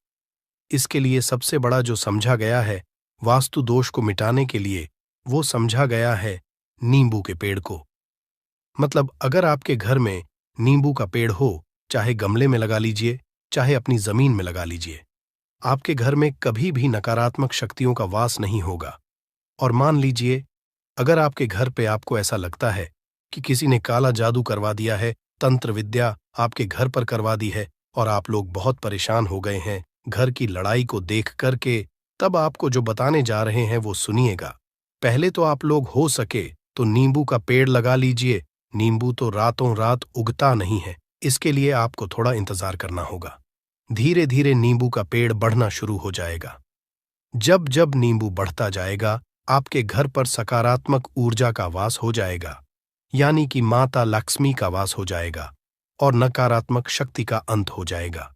इसके लिए सबसे बड़ा जो समझा गया है वास्तु दोष को मिटाने के लिए, वो समझा गया है नींबू के पेड़ को। मतलब अगर आपके घर में नींबू का पेड़ हो, चाहे गमले में लगा लीजिए, चाहे अपनी जमीन में लगा लीजिए, आपके घर में कभी भी नकारात्मक शक्तियों का वास नहीं होगा। और मान लीजिए अगर आपके घर पे आपको ऐसा लगता है कि किसी ने काला जादू करवा दिया है, तंत्र विद्या आपके घर पर करवा दी है और आप लोग बहुत परेशान हो गए हैं घर की लड़ाई को देख करके, तब आपको जो बताने जा रहे हैं वो सुनिएगा। पहले तो आप लोग हो सके तो नींबू का पेड़ लगा लीजिए। नींबू तो रातों रात उगता नहीं है, इसके लिए आपको थोड़ा इंतजार करना होगा। धीरे धीरे नींबू का पेड़ बढ़ना शुरू हो जाएगा। जब जब नींबू बढ़ता जाएगा आपके घर पर सकारात्मक ऊर्जा का वास हो जाएगा, यानी कि माता लक्ष्मी का वास हो जाएगा और नकारात्मक शक्ति का अंत हो जाएगा।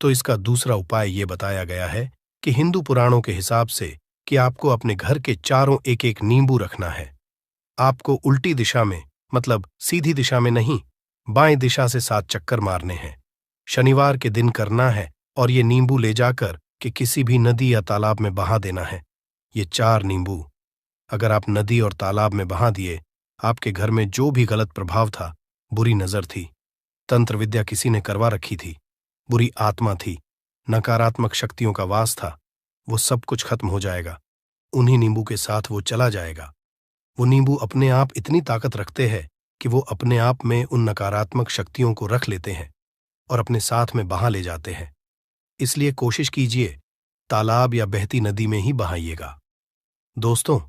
तो इसका दूसरा उपाय ये बताया गया है कि हिंदू पुराणों के हिसाब से कि आपको अपने घर के चारों एक एक नींबू रखना है। आपको उल्टी दिशा में, मतलब सीधी दिशा में नहीं, बाएं दिशा से 7 चक्कर मारने हैं। शनिवार के दिन करना है और ये नींबू ले जाकर कि किसी भी नदी या तालाब में बहा देना है। ये 4 नींबू अगर आप नदी और तालाब में बहा दिए, आपके घर में जो भी गलत प्रभाव था, बुरी नजर थी, तंत्र विद्या किसी ने करवा रखी थी, बुरी आत्मा थी, नकारात्मक शक्तियों का वास था, वो सब कुछ खत्म हो जाएगा। उन्हीं नींबू के साथ वो चला जाएगा। वो नींबू अपने आप इतनी ताकत रखते हैं कि वो अपने आप में उन नकारात्मक शक्तियों को रख लेते हैं और अपने साथ में बहा ले जाते हैं। इसलिए कोशिश कीजिए तालाब या बहती नदी में ही बहाइएगा। दोस्तों,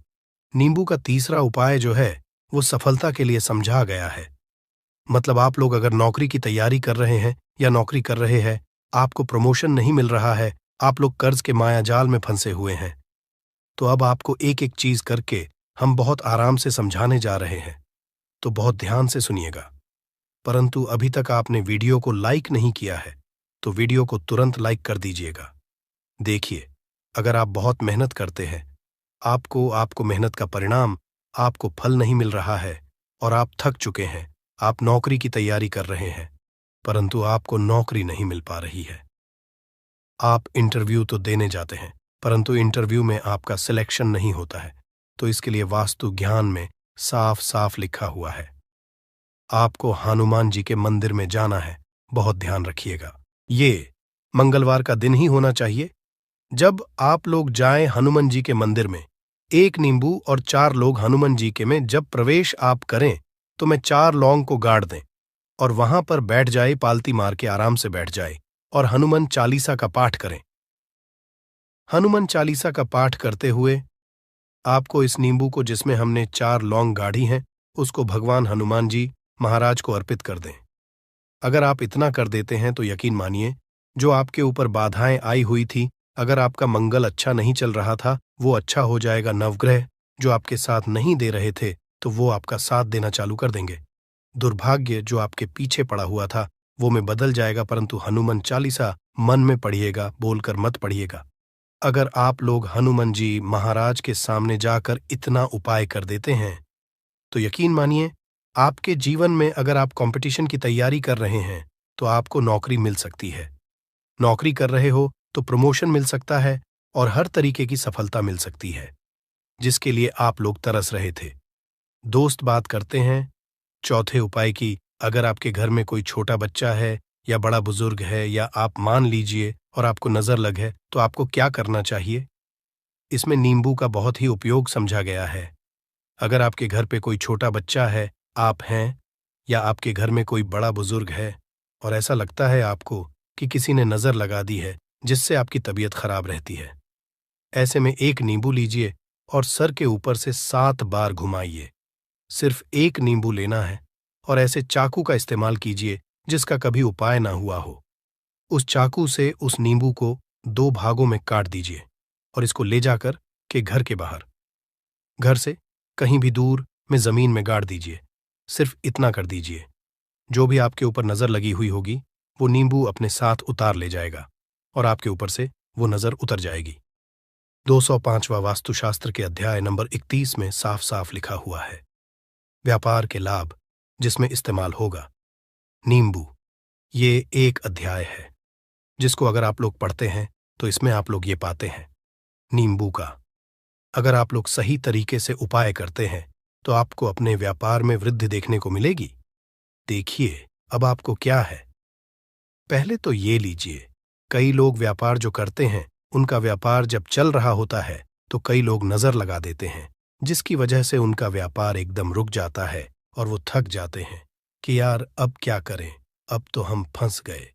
नींबू का तीसरा उपाय जो है वो सफलता के लिए समझा गया है। मतलब आप लोग अगर नौकरी की तैयारी कर रहे हैं या नौकरी कर रहे हैं, आपको प्रमोशन नहीं मिल रहा है, आप लोग कर्ज के मायाजाल में फंसे हुए हैं, तो अब आपको एक एक चीज करके हम बहुत आराम से समझाने जा रहे हैं, तो बहुत ध्यान से सुनिएगा। परंतु अभी तक आपने वीडियो को लाइक नहीं किया है तो वीडियो को तुरंत लाइक कर दीजिएगा। देखिए, अगर आप बहुत मेहनत करते हैं आपको मेहनत का परिणाम, आपको फल नहीं मिल रहा है और आप थक चुके हैं। आप नौकरी की तैयारी कर रहे हैं, परंतु आपको नौकरी नहीं मिल पा रही है। आप इंटरव्यू तो देने जाते हैं, परंतु इंटरव्यू में आपका सिलेक्शन नहीं होता है। तो इसके लिए वास्तु ज्ञान में साफ साफ लिखा हुआ है, आपको हनुमान जी के मंदिर में जाना है। बहुत ध्यान रखिएगा, ये मंगलवार का दिन ही होना चाहिए। जब आप लोग जाएं हनुमान जी के मंदिर में, 1 नींबू और 4 लोग हनुमान जी के में जब प्रवेश आप करें तो मैं 4 लौंग को गाड़ दें और वहां पर बैठ जाए, पालती मार के आराम से बैठ जाए और हनुमान चालीसा का पाठ करें। हनुमान चालीसा का पाठ करते हुए आपको इस नींबू को, जिसमें हमने 4 लौंग गाढ़ी हैं, उसको भगवान हनुमान जी महाराज को अर्पित कर दें। अगर आप इतना कर देते हैं तो यकीन मानिए, जो आपके ऊपर बाधाएं आई हुई थी, अगर आपका मंगल अच्छा नहीं चल रहा था, वो अच्छा हो जाएगा। नवग्रह जो आपके साथ नहीं दे रहे थे, तो वो आपका साथ देना चालू कर देंगे। दुर्भाग्य जो आपके पीछे पड़ा हुआ था, वो में बदल जाएगा। परंतु हनुमान चालीसा मन में पढ़िएगा, बोलकर मत पढ़िएगा। अगर आप लोग हनुमान जी महाराज के सामने जाकर इतना उपाय कर देते हैं, तो यकीन मानिए, आपके जीवन में अगर आप कंपटीशन की तैयारी कर रहे हैं तो आपको नौकरी मिल सकती है। नौकरी कर रहे हो तो प्रमोशन मिल सकता है और हर तरीके की सफलता मिल सकती है, जिसके लिए आप लोग तरस रहे थे। दोस्त बात करते हैं चौथे उपाय की। अगर आपके घर में कोई छोटा बच्चा है या बड़ा बुजुर्ग है, या आप मान लीजिए और आपको नजर लग है, तो आपको क्या करना चाहिए? इसमें नींबू का बहुत ही उपयोग समझा गया है। अगर आपके घर पे कोई छोटा बच्चा है, आप हैं, या आपके घर में कोई बड़ा बुजुर्ग है और ऐसा लगता है आपको कि किसी ने नजर लगा दी है, जिससे आपकी तबीयत खराब रहती है, ऐसे में 1 नींबू लीजिए और सर के ऊपर से 7 बार घुमाइए। सिर्फ 1 नींबू लेना है और ऐसे चाकू का इस्तेमाल कीजिए जिसका कभी उपाय ना हुआ हो। उस चाकू से उस नींबू को 2 भागों में काट दीजिए और इसको ले जाकर के घर के बाहर, घर से कहीं भी दूर में जमीन में गाड़ दीजिए। सिर्फ इतना कर दीजिए, जो भी आपके ऊपर नजर लगी हुई होगी, वो नींबू अपने साथ उतार ले जाएगा और आपके ऊपर से वो नजर उतर जाएगी। 205वां वास्तुशास्त्र के अध्याय नंबर 31 में साफ साफ लिखा हुआ है, व्यापार के लाभ जिसमें इस्तेमाल होगा नींबू। ये एक अध्याय है जिसको अगर आप लोग पढ़ते हैं तो इसमें आप लोग ये पाते हैं नींबू का। अगर आप लोग सही तरीके से उपाय करते हैं तो आपको अपने व्यापार में वृद्धि देखने को मिलेगी। देखिए अब आपको क्या है। पहले तो ये लीजिए, कई लोग व्यापार जो करते हैं, उनका व्यापार जब चल रहा होता है तो कई लोग नजर लगा देते हैं, जिसकी वजह से उनका व्यापार एकदम रुक जाता है और वो थक जाते हैं कि यार अब क्या करें, अब तो हम फंस गए।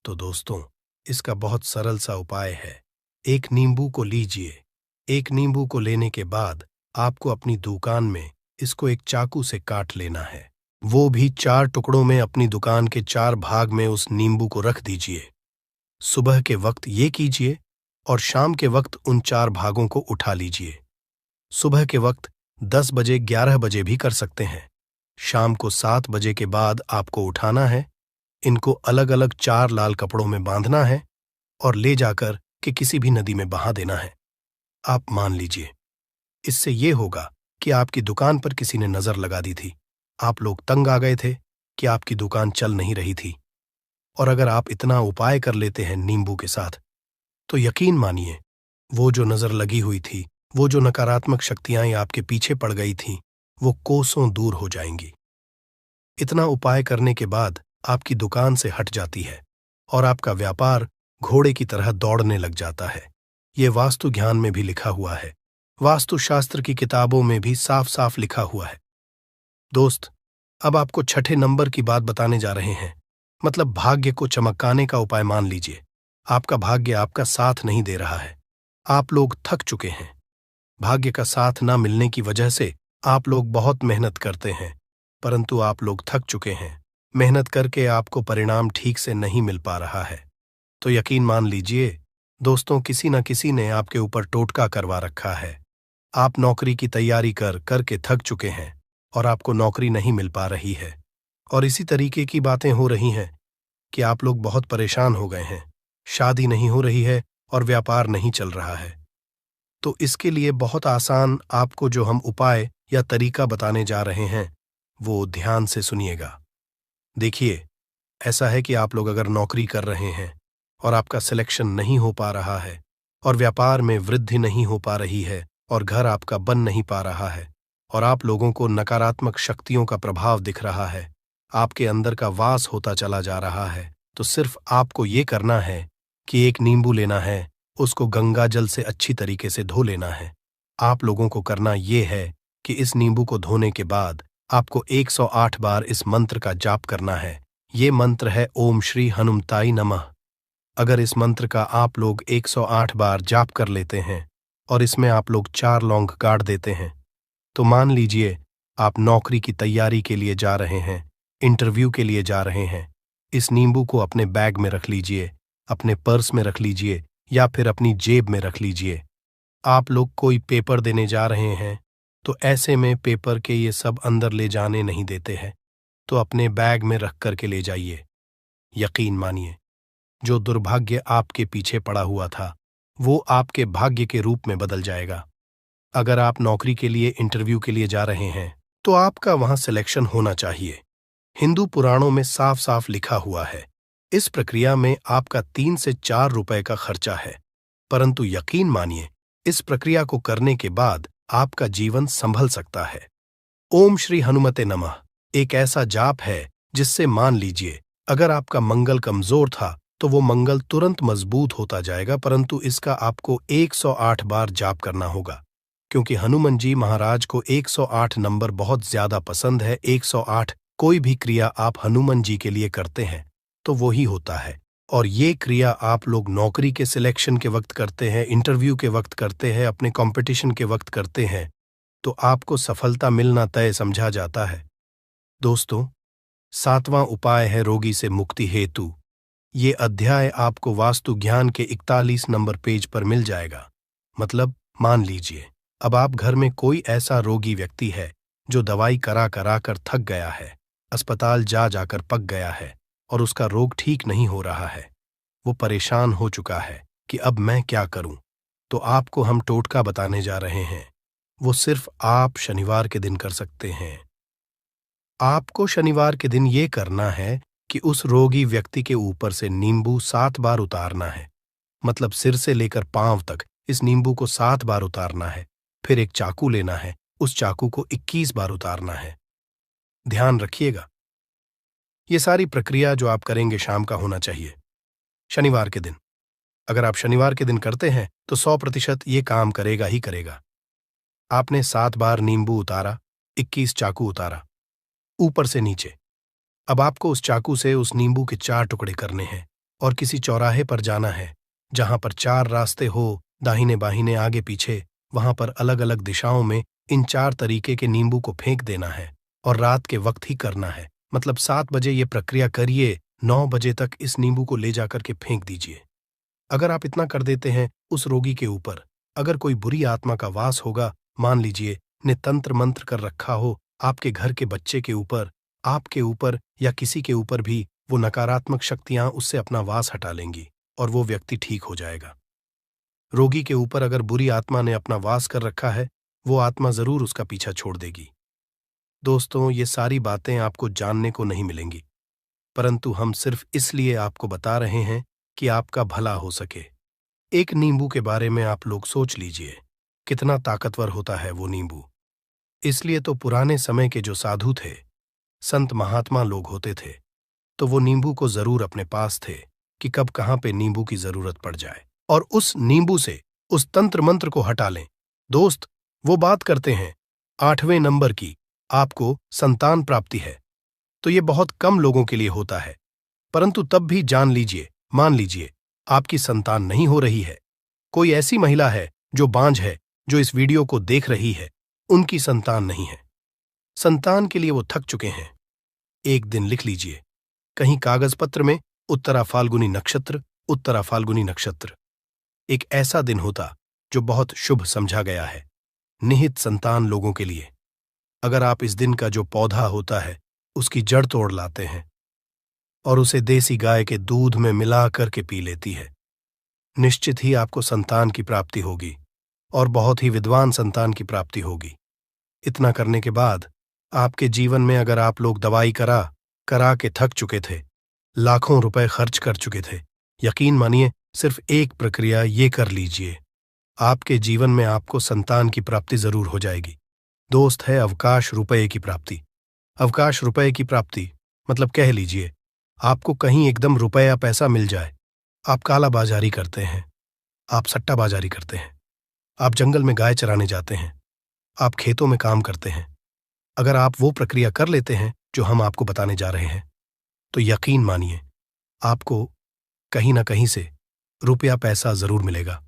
तो दोस्तों, इसका बहुत सरल सा उपाय है। 1 नींबू को लीजिए। 1 नींबू को लेने के बाद आपको अपनी दुकान में इसको एक चाकू से काट लेना है। वो भी 4 टुकड़ों में अपनी दुकान के 4 भाग में उस नींबू को रख दीजिए। सुबह के वक्त ये कीजिए और शाम के वक्त उन 4 भागों को उठा लीजिए। सुबह के वक्त 10 बजे 11 बजे भी कर सकते हैं। शाम को 7 बजे के बाद आपको उठाना है। इनको अलग अलग 4 लाल कपड़ों में बांधना है और ले जाकर के किसी भी नदी में बहा देना है। आप मान लीजिए, इससे ये होगा कि आपकी दुकान पर किसी ने नजर लगा दी थी, आप लोग तंग आ गए थे कि आपकी दुकान चल नहीं रही थी, और अगर आप इतना उपाय कर लेते हैं नींबू के साथ, तो यकीन मानिए, वो जो नजर लगी हुई थी, वो जो नकारात्मक शक्तियां आपके पीछे पड़ गई थीं, वो कोसों दूर हो जाएंगी। इतना उपाय करने के बाद आपकी दुकान से हट जाती है और आपका व्यापार घोड़े की तरह दौड़ने लग जाता है। ये वास्तु ज्ञान में भी लिखा हुआ है, वास्तुशास्त्र की किताबों में भी साफ साफ लिखा हुआ है। दोस्त, अब आपको 6ठे नंबर की बात बताने जा रहे हैं, मतलब भाग्य को चमकाने का उपाय। मान लीजिए आपका भाग्य आपका साथ नहीं दे रहा है, आप लोग थक चुके हैं। भाग्य का साथ ना मिलने की वजह से आप लोग बहुत मेहनत करते हैं, परंतु आप लोग थक चुके हैं। मेहनत करके आपको परिणाम ठीक से नहीं मिल पा रहा है। तो यकीन मान लीजिए दोस्तों, किसी न किसी ने आपके ऊपर टोटका करवा रखा है। आप नौकरी की तैयारी करके थक चुके हैं और आपको नौकरी नहीं मिल पा रही है, और इसी तरीके की बातें हो रही हैं कि आप लोग बहुत परेशान हो गए हैं। शादी नहीं हो रही है और व्यापार नहीं चल रहा है। तो इसके लिए बहुत आसान आपको जो हम उपाय या तरीका बताने जा रहे हैं वो ध्यान से सुनिएगा। देखिए, ऐसा है कि आप लोग अगर नौकरी कर रहे हैं और आपका सिलेक्शन नहीं हो पा रहा है और व्यापार में वृद्धि नहीं हो पा रही है और घर आपका बन नहीं पा रहा है और आप लोगों को नकारात्मक शक्तियों का प्रभाव दिख रहा है, आपके अंदर का वास होता चला जा रहा है, तो सिर्फ आपको ये करना है कि एक नींबू लेना है, उसको गंगा जल से अच्छी तरीके से धो लेना है। आप लोगों को करना ये है कि इस नींबू को धोने के बाद आपको 108 बार इस मंत्र का जाप करना है। ये मंत्र है ओम श्री हनुमताई नमः। अगर इस मंत्र का आप लोग 108 बार जाप कर लेते हैं और इसमें आप लोग 4 लौंग गाड़ देते हैं, तो मान लीजिए आप नौकरी की तैयारी के लिए जा रहे हैं, इंटरव्यू के लिए जा रहे हैं। इस नींबू को अपने बैग में रख लीजिए, अपने पर्स में रख लीजिए या फिर अपनी जेब में रख लीजिए। आप लोग कोई पेपर देने जा रहे हैं तो ऐसे में पेपर के ये सब अंदर ले जाने नहीं देते हैं, तो अपने बैग में रख करके ले जाइए। यकीन मानिए, जो दुर्भाग्य आपके पीछे पड़ा हुआ था वो आपके भाग्य के रूप में बदल जाएगा। अगर आप नौकरी के लिए इंटरव्यू के लिए जा रहे हैं तो आपका वहां सिलेक्शन होना चाहिए। हिंदू पुराणों में साफ साफ लिखा हुआ है, इस प्रक्रिया में आपका 3 से 4 रुपए का खर्चा है, परंतु यकीन मानिए इस प्रक्रिया को करने के बाद आपका जीवन संभल सकता है। ओम श्री हनुमते नमः एक ऐसा जाप है जिससे मान लीजिए अगर आपका मंगल कमजोर था तो वो मंगल तुरंत मजबूत होता जाएगा, परंतु इसका आपको 108 बार जाप करना होगा, क्योंकि हनुमान जी महाराज को 108 नंबर बहुत ज्यादा पसंद है। 108 कोई भी क्रिया आप हनुमान जी के लिए करते हैं तो वो ही होता है, और ये क्रिया आप लोग नौकरी के सिलेक्शन के वक्त करते हैं, इंटरव्यू के वक्त करते हैं, अपने कंपटीशन के वक्त करते हैं, तो आपको सफलता मिलना तय समझा जाता है। दोस्तों, 7वां उपाय है रोगी से मुक्ति हेतु। ये अध्याय आपको वास्तु ज्ञान के 41 नंबर पेज पर मिल जाएगा। मतलब मान लीजिए अब आप घर में कोई ऐसा रोगी व्यक्ति है जो दवाई करा करा कर थक गया है, अस्पताल जा जाकर पक गया है और उसका रोग ठीक नहीं हो रहा है। वो परेशान हो चुका है कि अब मैं क्या करूं। तो आपको हम टोटका बताने जा रहे हैं, वो सिर्फ आप शनिवार के दिन कर सकते हैं। आपको शनिवार के दिन ये करना है कि उस रोगी व्यक्ति के ऊपर से नींबू 7 बार उतारना है। मतलब सिर से लेकर पांव तक इस नींबू को 7 बार उतारना है। फिर एक चाकू लेना है, उस चाकू को 21 बार उतारना है। ध्यान रखिएगा, ये सारी प्रक्रिया जो आप करेंगे शाम का होना चाहिए, शनिवार के दिन। अगर आप शनिवार के दिन करते हैं तो 100% ये काम करेगा ही करेगा। आपने 7 बार नींबू उतारा, 21 चाकू उतारा, ऊपर से नीचे। अब आपको उस चाकू से उस नींबू के 4 टुकड़े करने हैं और किसी चौराहे पर जाना है जहां पर 4 रास्ते हो, दाहिने बाहिने आगे पीछे, वहां पर अलग अलग दिशाओं में इन 4 तरीके के नींबू को फेंक देना है और रात के वक्त ही करना है। मतलब 7 बजे ये प्रक्रिया करिए, 9 बजे तक इस नींबू को ले जाकर के फेंक दीजिए। अगर आप इतना कर देते हैं उस रोगी के ऊपर, अगर कोई बुरी आत्मा का वास होगा, मान लीजिए ने तंत्र मंत्र कर रखा हो आपके घर के बच्चे के ऊपर, आपके ऊपर या किसी के ऊपर भी, वो नकारात्मक शक्तियां उससे अपना वास हटा लेंगी और वो व्यक्ति ठीक हो जाएगा। रोगी के ऊपर अगर बुरी आत्मा ने अपना वास कर रखा है, वो आत्मा जरूर उसका पीछा छोड़ देगी। दोस्तों, ये सारी बातें आपको जानने को नहीं मिलेंगी, परंतु हम सिर्फ इसलिए आपको बता रहे हैं कि आपका भला हो सके। एक नींबू के बारे में आप लोग सोच लीजिए, कितना ताकतवर होता है वो नींबू। इसलिए तो पुराने समय के जो साधु थे, संत महात्मा लोग होते थे, तो वो नींबू को जरूर अपने पास थे कि कब कहां पे नींबू की जरूरत पड़ जाए और उस नींबू से उस तंत्र मंत्र को हटा लें। दोस्त, वो बात करते हैं 8वें नंबर की, आपको संतान प्राप्ति है, तो ये बहुत कम लोगों के लिए होता है, परंतु तब भी जान लीजिए, मान लीजिए आपकी संतान नहीं हो रही है, कोई ऐसी महिला है जो बांझ है, जो इस वीडियो को देख रही है, उनकी संतान नहीं है, संतान के लिए वो थक चुके हैं, एक दिन लिख लीजिए कहीं कागज पत्र में, उत्तरा फाल्गुनी नक्षत्र, उत्तरा फाल्गुनी नक्षत्र। एक ऐसा दिन होता जो बहुत शुभ समझा गया है निहित संतान लोगों के लिए। अगर आप इस दिन का जो पौधा होता है उसकी जड़ तोड़ लाते हैं और उसे देसी गाय के दूध में मिला करके पी लेती है, निश्चित ही आपको संतान की प्राप्ति होगी। और बहुत ही विद्वान संतान की प्राप्ति होगी। इतना करने के बाद आपके जीवन में अगर आप लोग दवाई करा करा के थक चुके थे, लाखों रुपए खर्च कर चुके थे, यकीन मानिए सिर्फ एक प्रक्रिया ये कर लीजिए, आपके जीवन में आपको संतान की प्राप्ति जरूर हो जाएगी। दोस्त है अवकाश रुपये की प्राप्ति। अवकाश रुपये की प्राप्ति मतलब कह लीजिए आपको कहीं एकदम रुपया पैसा मिल जाए। आप काला बाजारी करते हैं, आप सट्टा बाजारी करते हैं, आप जंगल में गाय चराने जाते हैं, आप खेतों में काम करते हैं। अगर आप वो प्रक्रिया कर लेते हैं जो हम आपको बताने जा रहे हैं, तो यकीन मानिए आपको कहीं ना कहीं से रुपया पैसा जरूर मिलेगा।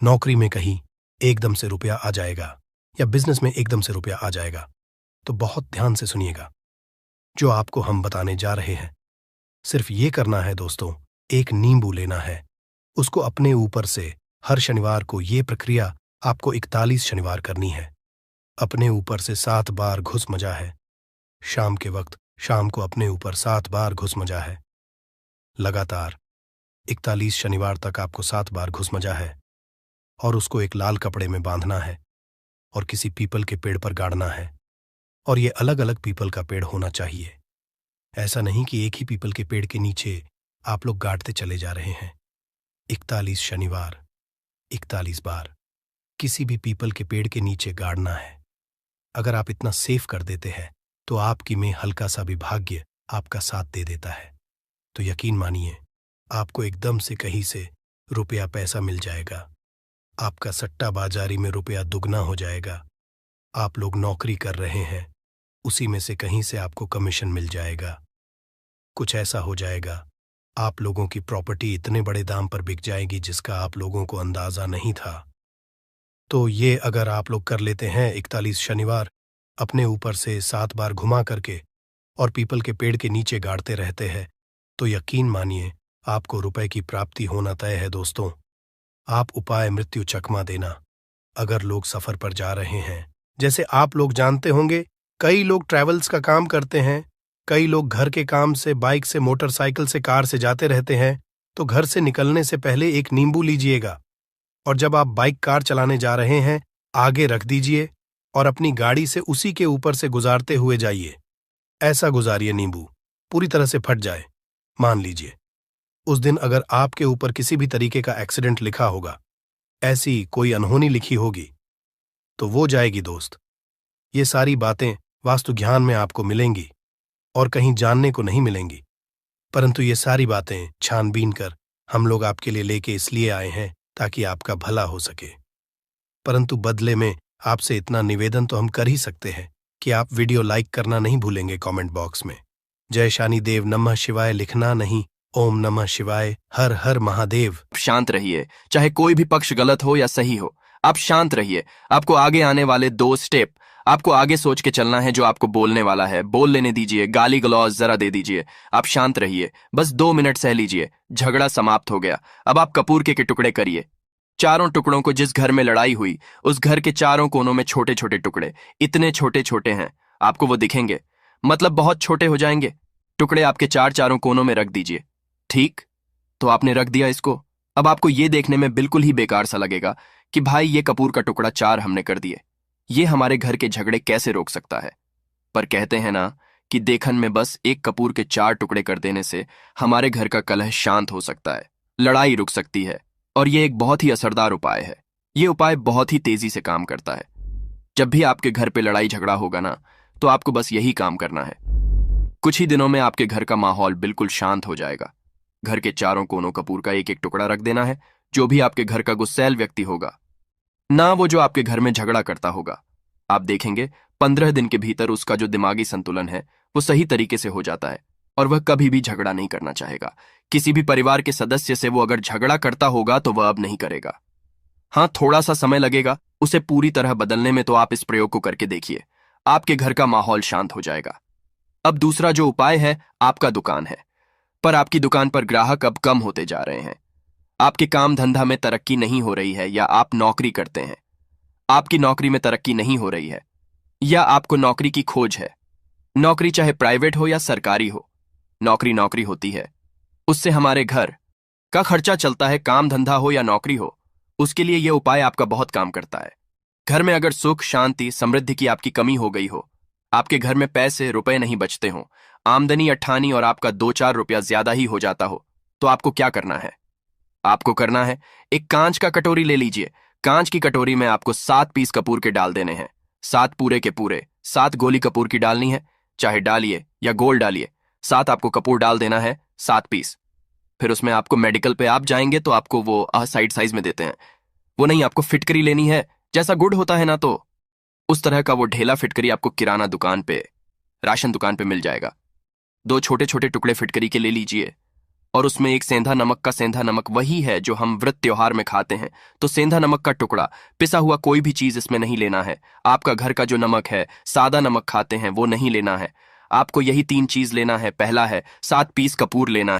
नौकरी में कहीं एकदम से रुपया आ जाएगा या बिजनेस में एकदम से रुपया आ जाएगा। तो बहुत ध्यान से सुनिएगा जो आपको हम बताने जा रहे हैं। सिर्फ ये करना है दोस्तों, एक नींबू लेना है, उसको अपने ऊपर से हर शनिवार को ये प्रक्रिया आपको 41 शनिवार करनी है। अपने ऊपर से 7 बार घुस मजा है। शाम के वक्त शाम को अपने ऊपर 7 बार घुस मजा है। लगातार 41 शनिवार तक आपको 7 बार घुस मजा है और उसको एक लाल कपड़े में बांधना है और किसी पीपल के पेड़ पर गाड़ना है। और ये अलग अलग पीपल का पेड़ होना चाहिए। ऐसा नहीं कि एक ही पीपल के पेड़ के नीचे आप लोग गाड़ते चले जा रहे हैं। 41 शनिवार 41 बार किसी भी पीपल के पेड़ के नीचे गाड़ना है। अगर आप इतना सेफ कर देते हैं तो आपकी में हल्का सा भी भाग्य आपका साथ दे देता है। तो यकीन मानिए आपको एकदम से कहीं से रुपया पैसा मिल जाएगा। आपका सट्टा बाजारी में रुपया दुगना हो जाएगा। आप लोग नौकरी कर रहे हैं, उसी में से कहीं से आपको कमीशन मिल जाएगा। कुछ ऐसा हो जाएगा आप लोगों की प्रॉपर्टी इतने बड़े दाम पर बिक जाएगी जिसका आप लोगों को अंदाजा नहीं था। तो ये अगर आप लोग कर लेते हैं 41 शनिवार अपने ऊपर से 7 बार घुमा करके और पीपल के पेड़ के नीचे गाड़ते रहते हैं, तो यकीन मानिए आपको रुपए की प्राप्ति होना तय है दोस्तों। आप उपाय मृत्यु चकमा देना। अगर लोग सफर पर जा रहे हैं, जैसे आप लोग जानते होंगे कई लोग ट्रैवल्स का काम करते हैं, कई लोग घर के काम से बाइक से मोटरसाइकिल से कार से जाते रहते हैं, तो घर से निकलने से पहले एक नींबू लीजिएगा और जब आप बाइक कार चलाने जा रहे हैं आगे रख दीजिए और अपनी गाड़ी से उसी के ऊपर से गुजारते हुए जाइए। ऐसा गुजारिए नींबू पूरी तरह से फट जाए। मान लीजिए उस दिन अगर आपके ऊपर किसी भी तरीके का एक्सीडेंट लिखा होगा, ऐसी कोई अनहोनी लिखी होगी, तो वो जाएगी दोस्त। ये सारी बातें वास्तु ज्ञान में आपको मिलेंगी और कहीं जानने को नहीं मिलेंगी, परंतु ये सारी बातें छानबीन कर हम लोग आपके लिए लेके इसलिए आए हैं ताकि आपका भला हो सके। परंतु बदले में आपसे इतना निवेदन तो हम कर ही सकते हैं कि आप वीडियो लाइक करना नहीं भूलेंगे। कमेंट बॉक्स में जय शानी देव नमः शिवाय लिखना नहीं, ओम नमः शिवाय हर हर महादेव। शांत रहिए, चाहे कोई भी पक्ष गलत हो या सही हो, आप शांत रहिए। आपको आगे आने वाले 2 स्टेप आपको आगे सोच के चलना है। जो आपको बोलने वाला है बोल लेने दीजिए, गाली गलौज जरा दे दीजिए। आप शांत रहिए, बस 2 मिनट सह लीजिए। झगड़ा समाप्त हो गया। अब आप कपूर के टुकड़े करिए। चारों टुकड़ों को जिस घर में लड़ाई हुई उस घर के चारों कोनों में छोटे छोटे टुकड़े, इतने छोटे छोटे हैं आपको वो दिखेंगे, मतलब बहुत छोटे हो जाएंगे। टुकड़े आपके चारों कोनों में रख दीजिए। ठीक, तो आपने रख दिया इसको। अब आपको ये देखने में बिल्कुल ही बेकार सा लगेगा कि भाई ये कपूर का टुकड़ा 4 हमने कर दिए, ये हमारे घर के झगड़े कैसे रोक सकता है। पर कहते हैं ना कि देखन में बस एक कपूर के 4 टुकड़े कर देने से हमारे घर का कलह शांत हो सकता है, लड़ाई रुक सकती है। और ये एक बहुत ही असरदार उपाय है। ये उपाय बहुत ही तेजी से काम करता है। जब भी आपके घर पे लड़ाई झगड़ा होगा ना, तो आपको बस यही काम करना है। कुछ ही दिनों में आपके घर का माहौल बिल्कुल शांत हो जाएगा। घर के चारों कोनों कपूर का एक एक टुकड़ा रख देना है। जो भी आपके घर का गुस्सैल व्यक्ति होगा ना, वो जो आपके घर में झगड़ा करता होगा, आप देखेंगे 15 दिन के भीतर उसका जो दिमागी संतुलन है वो सही तरीके से हो जाता है और वह कभी भी झगड़ा नहीं करना चाहेगा। किसी भी परिवार के सदस्य से वो अगर झगड़ा करता होगा तो वह अब नहीं करेगा। हाँ, थोड़ा सा समय लगेगा उसे पूरी तरह बदलने में, तो आप इस प्रयोग को करके देखिए, आपके घर का माहौल शांत हो जाएगा। अब दूसरा जो उपाय है, आपका दुकान है, पर आपकी दुकान पर ग्राहक अब कम होते जा रहे हैं। आपके काम धंधा में तरक्की नहीं हो रही है, या आप नौकरी करते हैं, आपकी नौकरी में तरक्की नहीं हो रही है, या आपको नौकरी की खोज है। नौकरी चाहे प्राइवेट हो या सरकारी हो, नौकरी नौकरी होती है, उससे हमारे घर का खर्चा चलता है। काम धंधा हो या नौकरी हो, उसके लिए यह उपाय आपका बहुत काम करता है। घर में अगर सुख, शांति, समृद्धि की आपकी कमी हो गई हो, आपके घर में पैसे रुपए नहीं बचते हो, आमदनी अट्ठानी और आपका 2-4 रुपया ज्यादा ही हो जाता हो, तो आपको क्या करना है? आपको करना है, एक कांच का कटोरी ले लीजिए। कांच की कटोरी में आपको 7 पीस कपूर के डाल देने हैं। 7 पूरे के पूरे 7 गोली कपूर की डालनी है, चाहे डालिए या गोल डालिए। 7 आपको कपूर डाल देना है, 7 पीस। फिर उसमें आपको मेडिकल पे आप जाएंगे तो आपको वो साइड साइज में देते हैं, वो नहीं, आपको फिटकरी लेनी है। जैसा गुड़ होता है ना, तो उस तरह का वो ढेला फिटकरी आपको किराना दुकान पे, राशन दुकान पे मिल जाएगा। 2 छोटे छोटे टुकड़े फिटकरी के ले लीजिए और उसमें एक सेंधा नमक का, सेंधा नमक वही है जो हम व्रत त्योहार में खाते हैं, तो सेंधा नमक का टुकड़ा, पिसा हुआ कोई भी चीज इसमें नहीं लेना है। आपका घर का जो नमक है, सादा नमक खाते हैं, वो नहीं लेना है। आपको यही 3 चीज लेना है। पहला है 7 पीस कपूर लेना है।